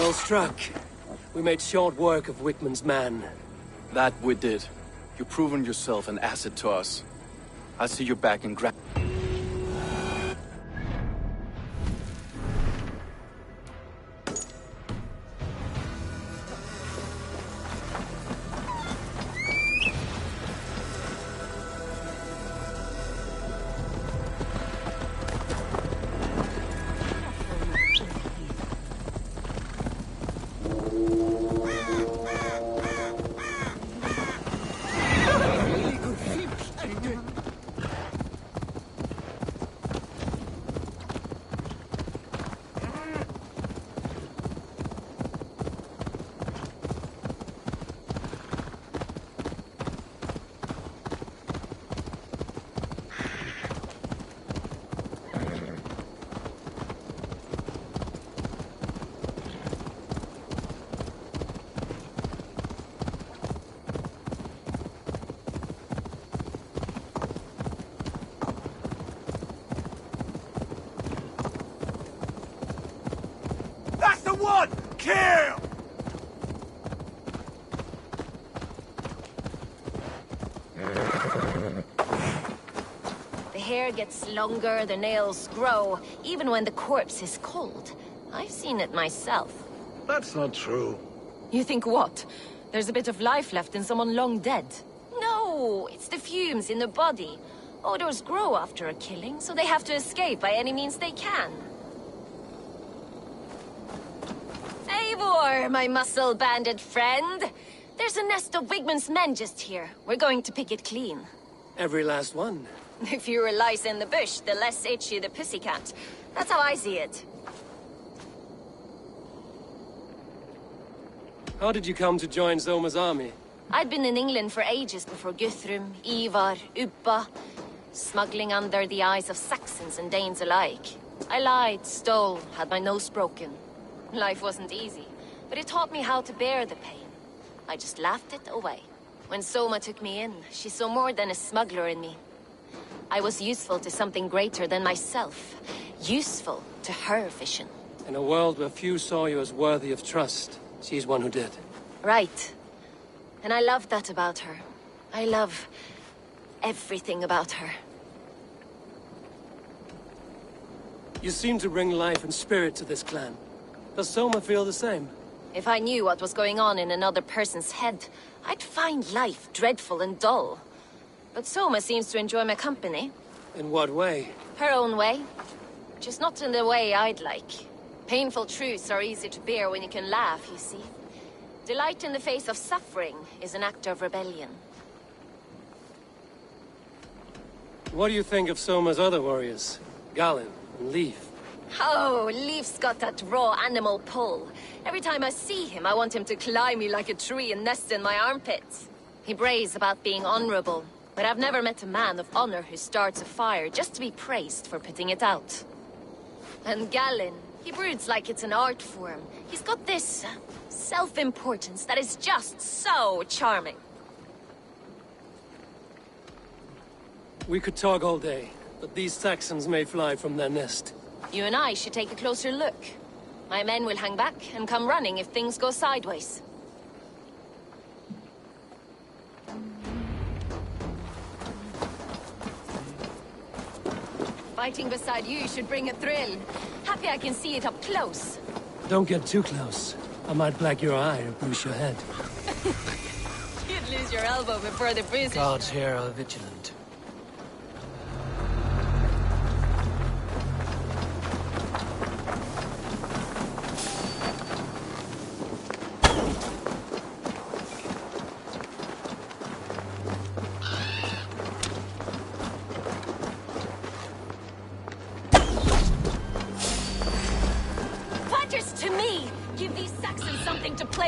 Speaker 5: Well struck. We made short work of Wickman's man.
Speaker 12: That we did. You've proven yourself an asset to us. I'll see you back in
Speaker 14: That's the one! Kill!
Speaker 10: The hair gets longer, the nails grow, even when the corpse is cold. I've seen it myself.
Speaker 6: That's not true.
Speaker 10: You think what? There's a bit of life left in someone long dead? No, it's the fumes in the body. Odors grow after a killing, so they have to escape by any means they can. Eivor, my muscle-banded friend. There's a nest of Wigman's men just here. We're going to pick it clean.
Speaker 5: Every last one.
Speaker 10: The fewer lice in the bush, the less itchy the pussycat. That's how I see it.
Speaker 5: How did you come to join Zoma's army?
Speaker 10: I'd been in England for ages before Guthrum, Ivar, Uppa, smuggling under the eyes of Saxons and Danes alike. I lied, stole, had my nose broken. Life wasn't easy, but it taught me how to bear the pain. I just laughed it away. When Soma took me in, she saw more than a smuggler in me. I was useful to something greater than myself. Useful to her vision.
Speaker 5: In a world where few saw you as worthy of trust, she's one who did.
Speaker 10: Right. And I love that about her. I love everything about her.
Speaker 5: You seem to bring life and spirit to this clan. Does Soma feel the same?
Speaker 10: If I knew what was going on in another person's head, I'd find life dreadful and dull. But Soma seems to enjoy my company.
Speaker 5: In what way?
Speaker 10: Her own way. Just not in the way I'd like. Painful truths are easy to bear when you can laugh, you see. Delight in the face of suffering is an act of rebellion.
Speaker 5: What do you think of Soma's other warriors? Galen and Leif?
Speaker 10: Oh, Leif's got that raw animal pull. Every time I see him, I want him to climb me like a tree and nest in my armpits. He brays about being honorable, but I've never met a man of honor who starts a fire just to be praised for putting it out. And Galen, he broods like it's an art form. He's got this self-importance that is just so charming.
Speaker 5: We could talk all day, but these Saxons may fly from their nest.
Speaker 10: You and I should take a closer look. My men will hang back and come running if things go sideways. Fighting beside you should bring a thrill. Happy I can see it up close.
Speaker 5: Don't get too close. I might black your eye or bruise your head.
Speaker 10: You'd lose your elbow before the bruise.
Speaker 5: Gods here are vigilant.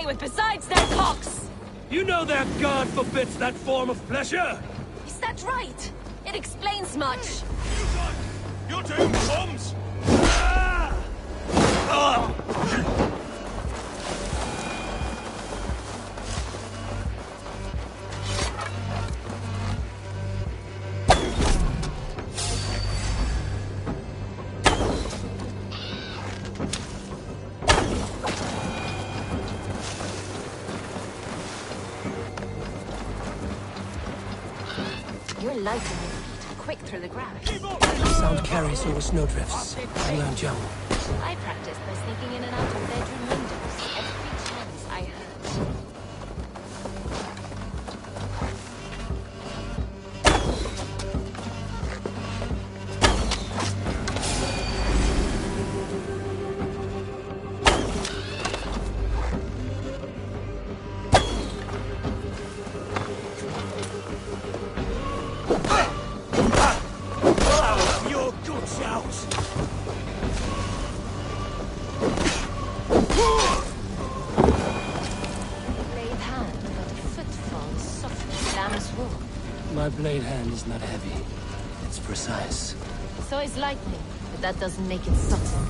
Speaker 10: With besides their cocks.
Speaker 1: You know that God forbids that form of pleasure?
Speaker 10: Is that right? It explains much.
Speaker 14: You're doing bombs!
Speaker 10: You're light on your feet, quick through the grass.
Speaker 5: Sound carries over snowdrifts. I learned young.
Speaker 10: I practiced by sneaking in and out of bedroom windows every chance I had.
Speaker 5: My blade hand is not heavy. It's precise.
Speaker 10: So is lightning, but that doesn't make it subtle.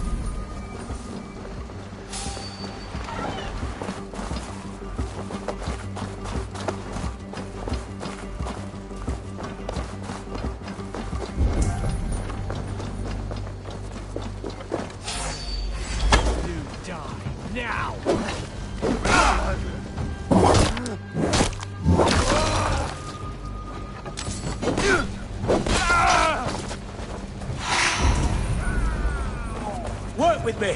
Speaker 14: You die now!
Speaker 15: Work with me!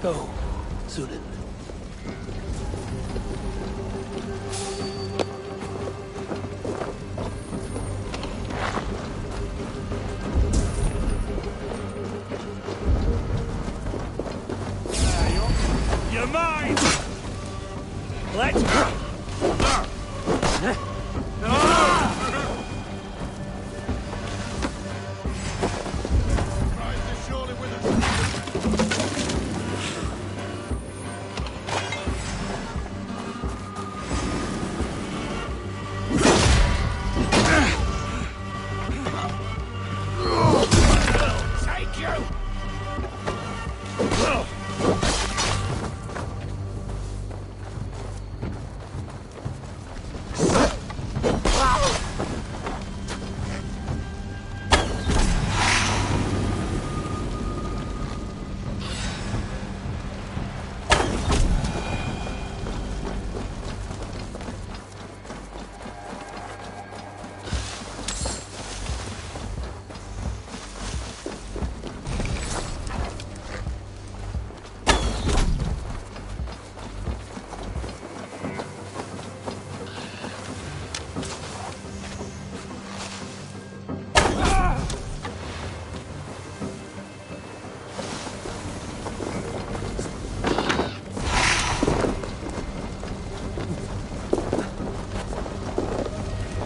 Speaker 5: Go, Zulin.
Speaker 14: You're mine! Let's go! Take you!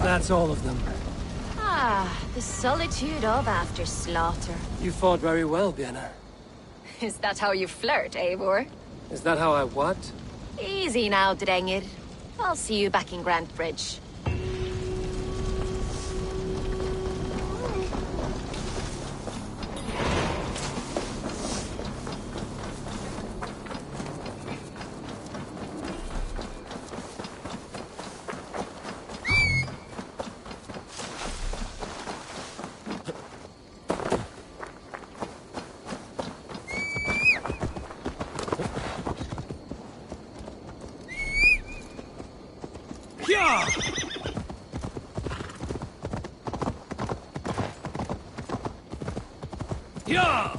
Speaker 5: That's all of them.
Speaker 10: Ah, the solitude of after slaughter.
Speaker 5: You fought very well, Vienna.
Speaker 10: Is that how you flirt, Eivor?
Speaker 5: Is that how I what?
Speaker 10: Easy now, Drengr. I'll see you back in Grantebridge.
Speaker 14: Yeah! Yeah!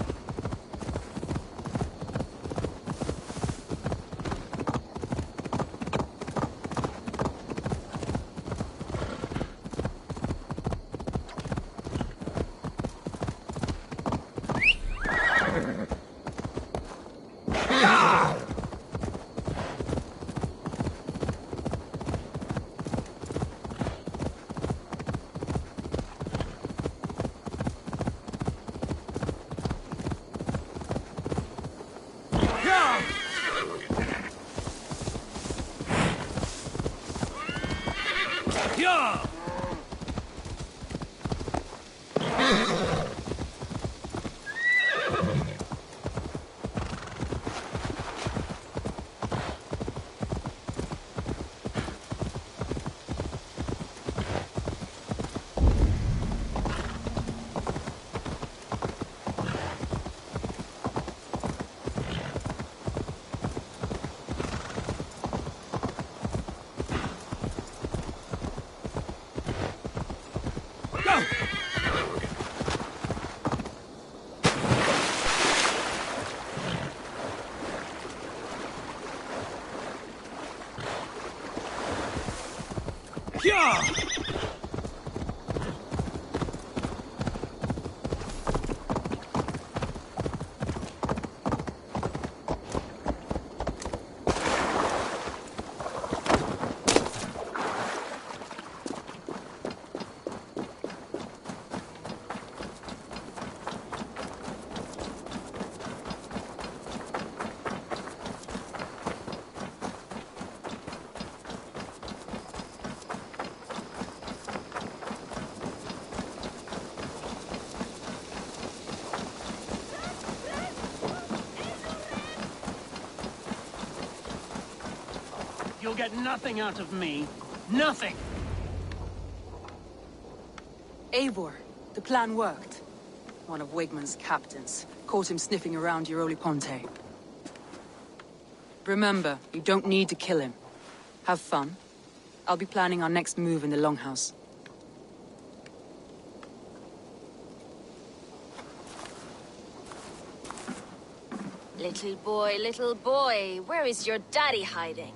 Speaker 3: You'll get nothing out of me. Nothing!
Speaker 8: Eivor, the plan worked. One of Wigmund's captains caught him sniffing around Euroli Ponte. Remember, you don't need to kill him. Have fun. I'll be planning our next move in the Longhouse.
Speaker 10: Little boy, where is your daddy hiding?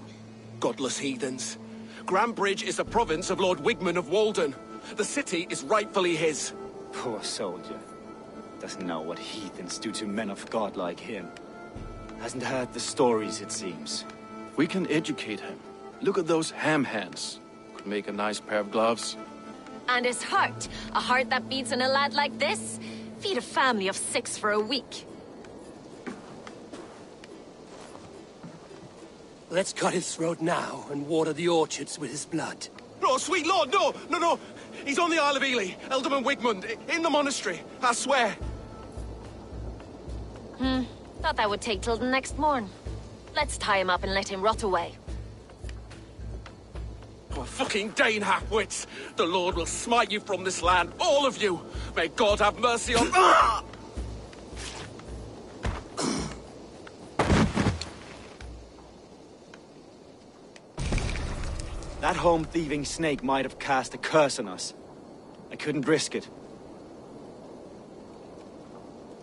Speaker 2: Godless heathens. Grambridge is a province of Lord Wigmund of Walden. The city is rightfully his.
Speaker 11: Poor soldier. Doesn't know what heathens do to men of God like him. Hasn't heard the stories, it seems.
Speaker 12: We can educate him. Look at those ham hands. Could make a nice pair of gloves.
Speaker 10: And his heart. A heart that beats in a lad like this? Feed a family of 6 for a week.
Speaker 5: Let's cut his throat now and water the orchards with his blood.
Speaker 2: Oh, sweet lord, no! No! He's on the Isle of Ely, Ealdorman Wigmund, in the monastery, I swear.
Speaker 10: Thought that would take till the next morn. Let's tie him up and let him rot away.
Speaker 2: Oh, fucking Dane half-wits! The Lord will smite you from this land, all of you! May God have mercy on...
Speaker 11: That home-thieving snake might have cast a curse on us. I couldn't risk it.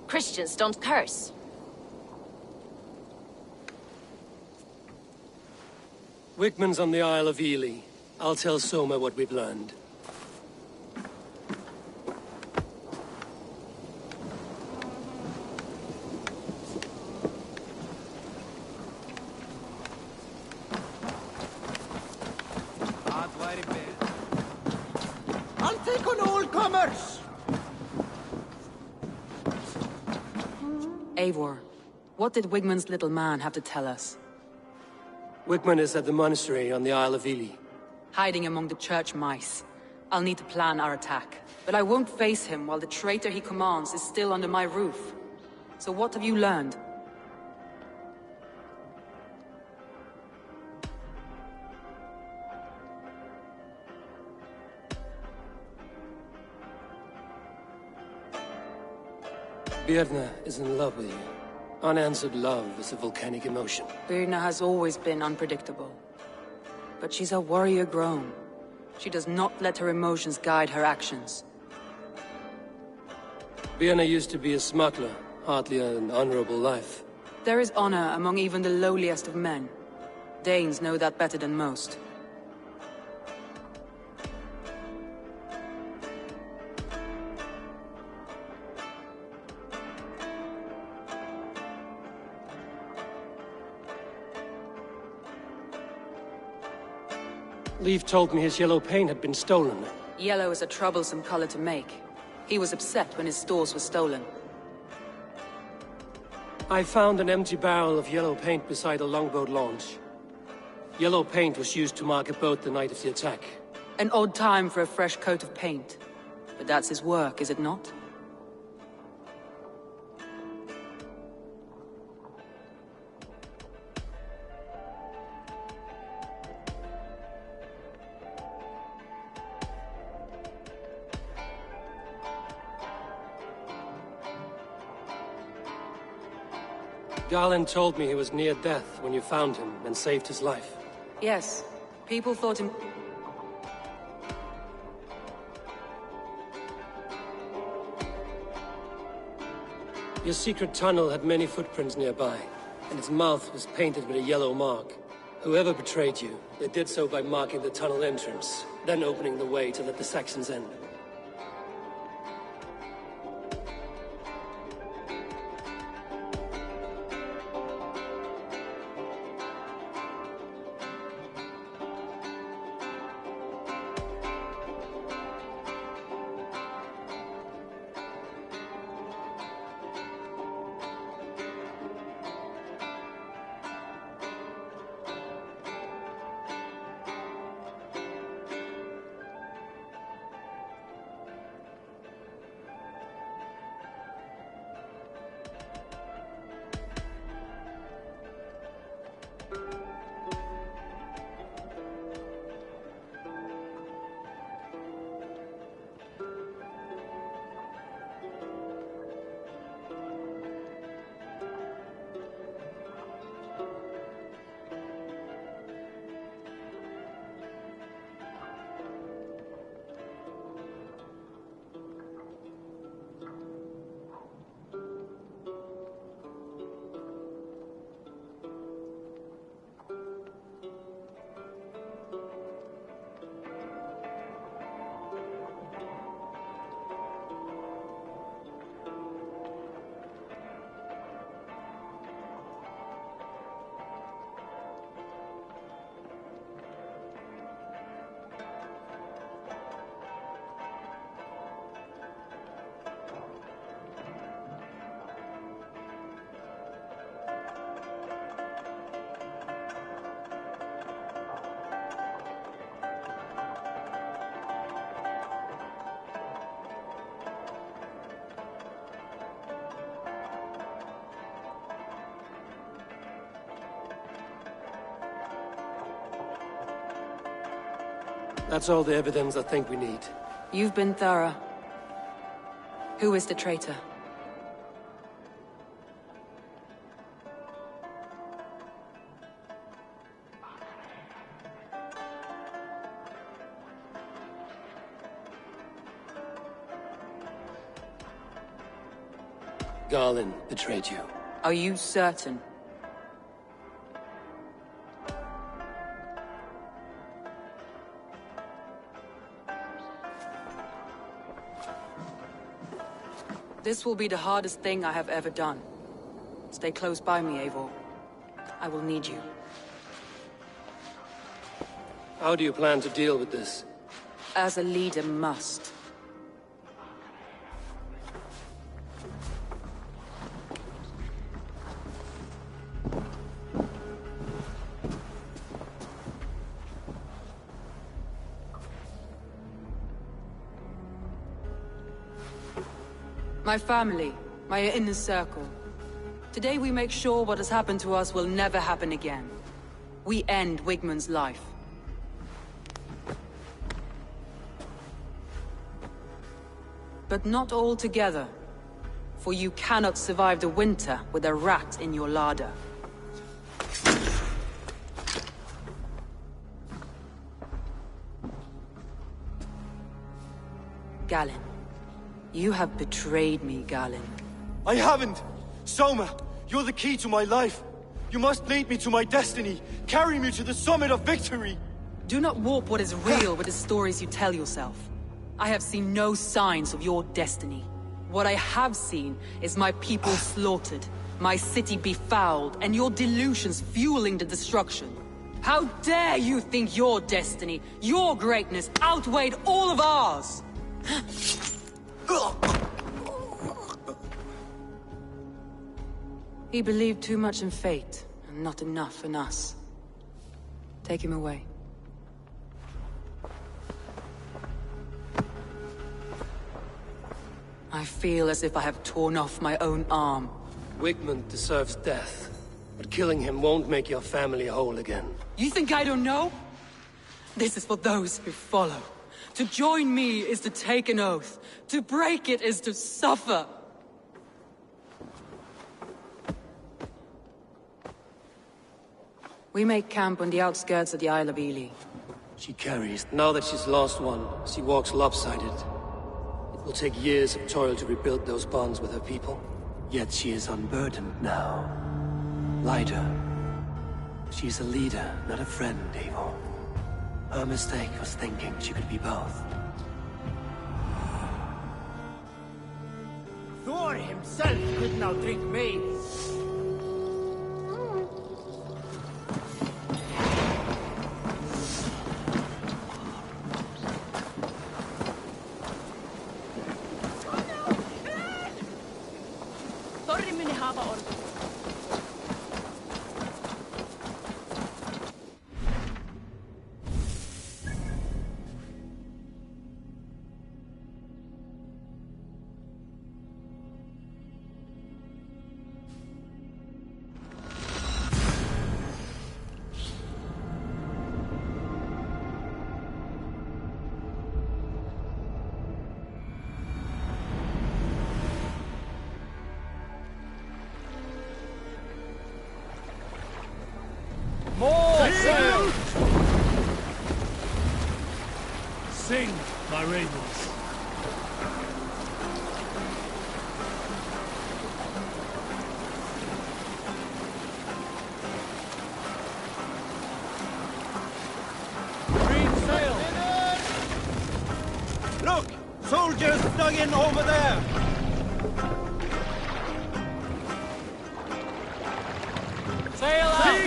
Speaker 10: Christians don't curse.
Speaker 5: Wigmund's on the Isle of Ely. I'll tell Soma what we've learned.
Speaker 3: I'll take on all comers!
Speaker 8: Eivor, what did Wigmund's little man have to tell us?
Speaker 5: Wigmund is at the monastery on the Isle of Ely.
Speaker 8: Hiding among the church mice. I'll need to plan our attack. But I won't face him while the traitor he commands is still under my roof. So what have you learned?
Speaker 5: Birna is in love with you. Unanswered love is a volcanic emotion.
Speaker 8: Birna has always been unpredictable. But she's a warrior grown. She does not let her emotions guide her actions.
Speaker 5: Birna used to be a smuggler, hardly an honorable life.
Speaker 8: There is honor among even the lowliest of men. Danes know that better than most.
Speaker 5: Leif told me his yellow paint had been stolen.
Speaker 8: Yellow is a troublesome color to make. He was upset when his stores were stolen.
Speaker 5: I found an empty barrel of yellow paint beside a longboat launch. Yellow paint was used to mark a boat the night of the attack.
Speaker 8: An odd time for a fresh coat of paint. But that's his work, is it not?
Speaker 5: Garland told me he was near death when you found him and saved his life.
Speaker 8: Yes. People thought him...
Speaker 5: Your secret tunnel had many footprints nearby, and its mouth was painted with a yellow mark. Whoever betrayed you, they did so by marking the tunnel entrance, then opening the way to let the Saxons in. That's all the evidence I think we need.
Speaker 8: You've been thorough. Who is the traitor?
Speaker 5: Garland betrayed you.
Speaker 8: Are you certain? This will be the hardest thing I have ever done. Stay close by me, Eivor. I will need you.
Speaker 5: How do you plan to deal with this?
Speaker 8: As a leader must. My family, my inner circle. Today we make sure what has happened to us will never happen again. We end Wigmund's life. But not all together. For you cannot survive the winter with a rat in your larder. Galinn. You have betrayed me, Galinn.
Speaker 11: I haven't! Soma, you're the key to my life. You must lead me to my destiny. Carry me to the summit of victory.
Speaker 8: Do not warp what is real with the stories you tell yourself. I have seen no signs of your destiny. What I have seen is my people slaughtered, my city befouled, and your delusions fueling the destruction. How dare you think your destiny, your greatness, outweighed all of ours? He believed too much in fate, and not enough in us. Take him away. Take him away. I feel as if I have torn off my own arm.
Speaker 5: Wigmund deserves death, but killing him won't make your family whole again.
Speaker 8: You think I don't know? This is for those who follow. To join me is to take an oath. To break it is to suffer. We make camp on the outskirts of the Isle of Ely.
Speaker 5: She carries. Now that she's lost one, she walks lopsided. It will take years of toil to rebuild those bonds with her people. Yet she is unburdened now. Lighter. She's a leader, not a friend, Eivor. Her mistake was thinking she could be both.
Speaker 4: Thor himself could now drink me.
Speaker 17: Sing, my ravens.
Speaker 3: Green sail! Look! Soldiers dug in over there! Sail out!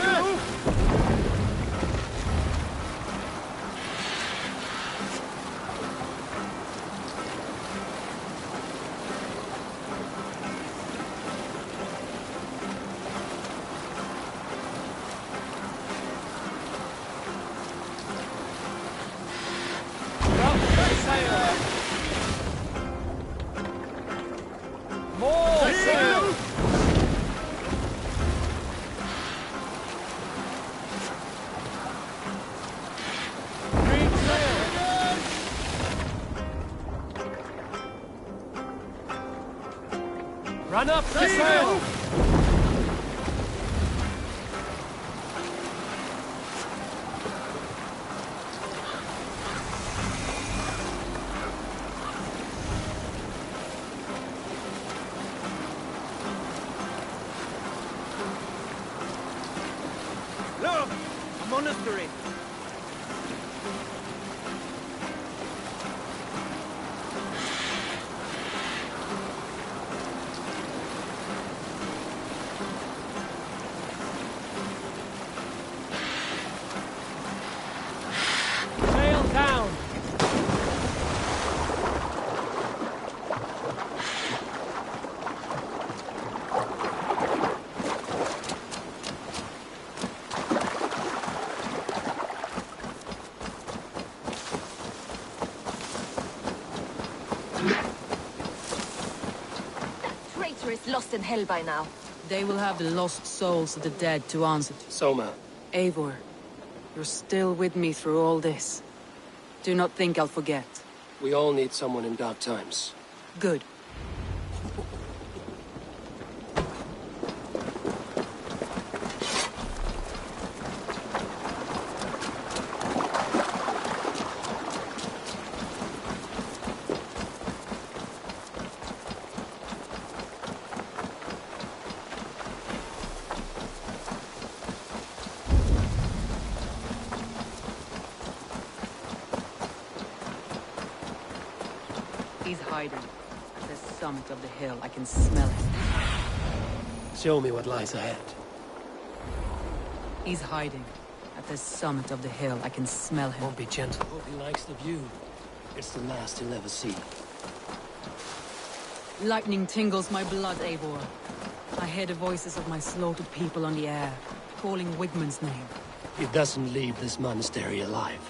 Speaker 17: Run up the sail!
Speaker 3: Look! A monastery!
Speaker 10: Is lost in hell by now.
Speaker 8: They will have the lost souls of the dead to answer to.
Speaker 5: Soma.
Speaker 8: Eivor, you're still with me through all this. Do not think I'll forget.
Speaker 5: We all need someone in dark times.
Speaker 8: Good. He's hiding. At the summit of the hill, I can smell him.
Speaker 5: Show me what lies ahead.
Speaker 8: He's hiding. At the summit of the hill, I can smell him.
Speaker 5: Won't be gentle. Hope he likes the view. It's the last he'll ever see.
Speaker 8: Lightning tingles my blood, Eivor. I hear the voices of my slaughtered people on the air, calling Wigmund's name.
Speaker 5: He doesn't leave this monastery alive.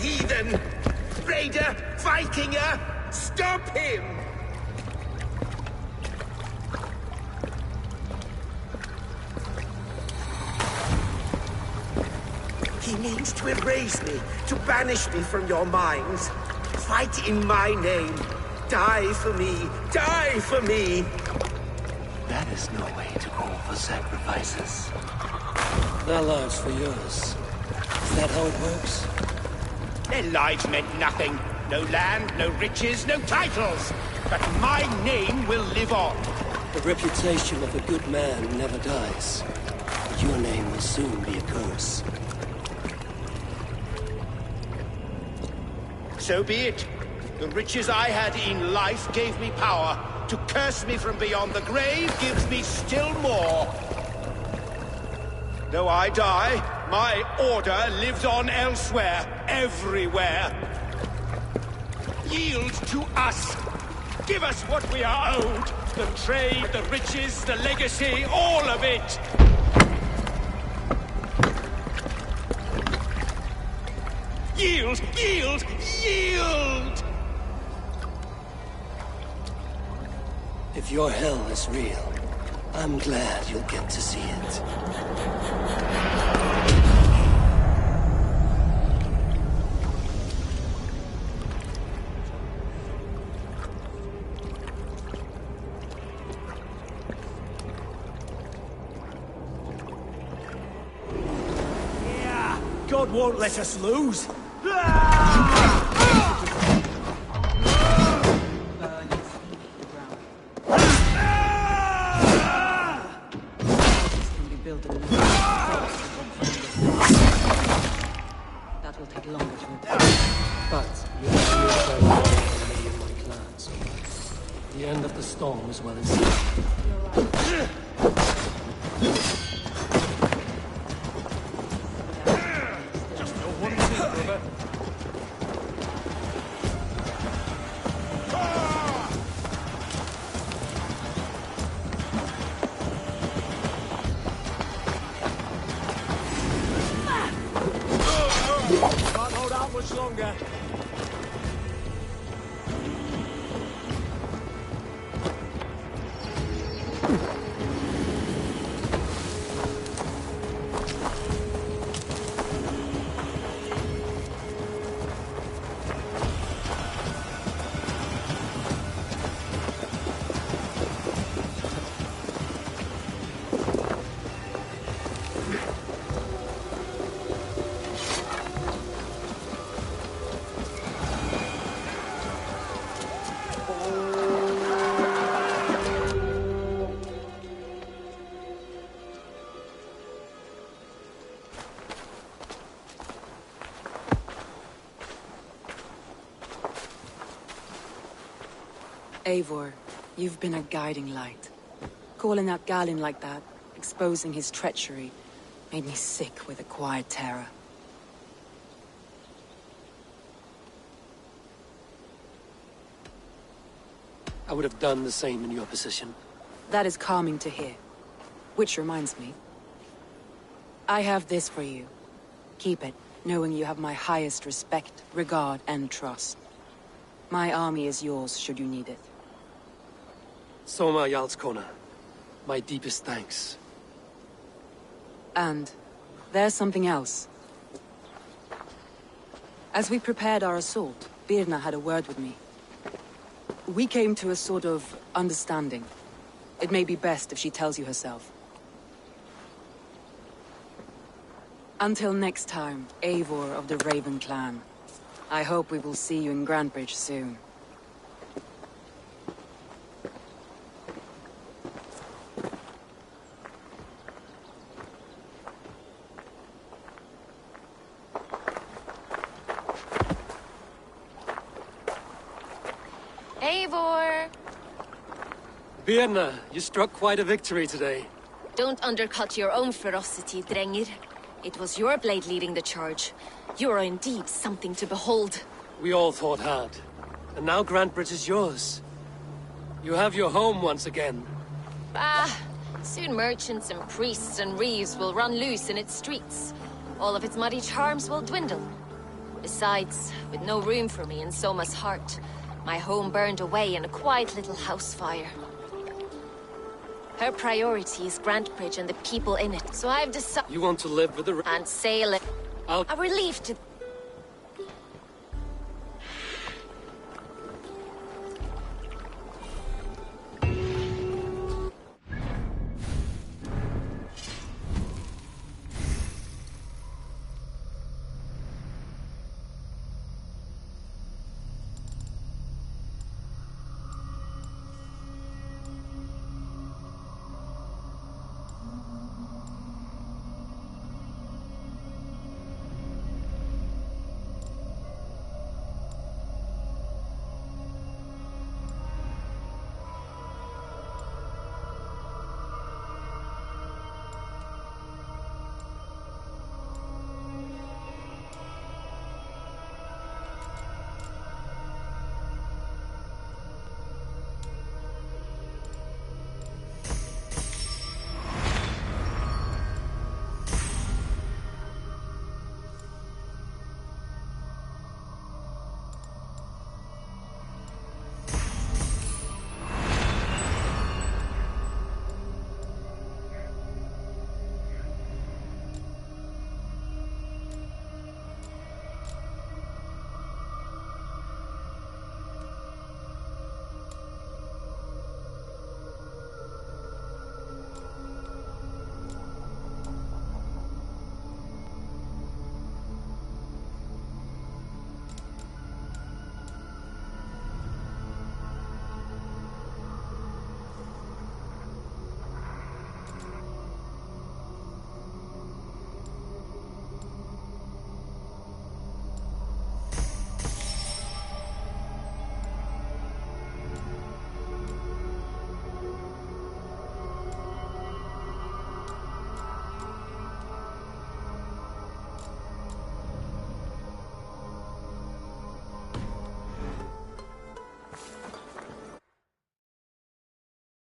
Speaker 14: heathen! Raider! Vikinger! Stop him! He means to erase me, to banish me from your minds. Fight in my name. Die for me. Die for me.
Speaker 5: That is no way to call for sacrifices. Their lives for yours. Is that how it works?
Speaker 14: Their lives meant nothing. No land, no riches, no titles. But my name will live on.
Speaker 5: The reputation of a good man never dies. But your name will soon be a curse.
Speaker 14: So be it. The riches I had in life gave me power. To curse me from beyond the grave gives me still more. Though I die, my order lives on elsewhere, everywhere. Yield to us. Give us what we are owed. The trade, the riches, the legacy, all of it. Yield! Yield! Yield!
Speaker 5: If your hell is real, I'm glad you'll get to see it.
Speaker 3: God won't let us lose.
Speaker 8: That will take longer to repair.
Speaker 5: But you have your friend and me and my clans. The end of the storm is well in sight.
Speaker 3: Can't hold out much longer.
Speaker 8: Eivor, you've been a guiding light. Calling out Galinn like that, exposing his treachery, made me sick with a quiet terror.
Speaker 5: I would have done the same in your position.
Speaker 8: That is calming to hear. Which reminds me. I have this for you. Keep it, knowing you have my highest respect, regard, and trust. My army is yours, should you need it.
Speaker 5: Soma Jarlskona, my deepest thanks.
Speaker 8: And there's something else. As we prepared our assault, Birna had a word with me. We came to a sort of understanding. It may be best if she tells you herself. Until next time, Eivor of the Raven Clan. I hope we will see you in Grantebridge soon.
Speaker 10: Eivor!
Speaker 5: Birna, you struck quite a victory today.
Speaker 10: Don't undercut your own ferocity, Drengir. It was your blade leading the charge. You are indeed something to behold.
Speaker 5: We all fought hard. And now Grantebridge is yours. You have your home once again.
Speaker 10: Soon merchants and priests and reeves will run loose in its streets. All of its muddy charms will dwindle. Besides, with no room for me in Soma's heart, my home burned away in a quiet little house fire. Her priority is Grantebridge and the people in it, so I've decided—
Speaker 5: You want to live with the—
Speaker 10: and sail it.
Speaker 5: I'll—
Speaker 10: A relief to—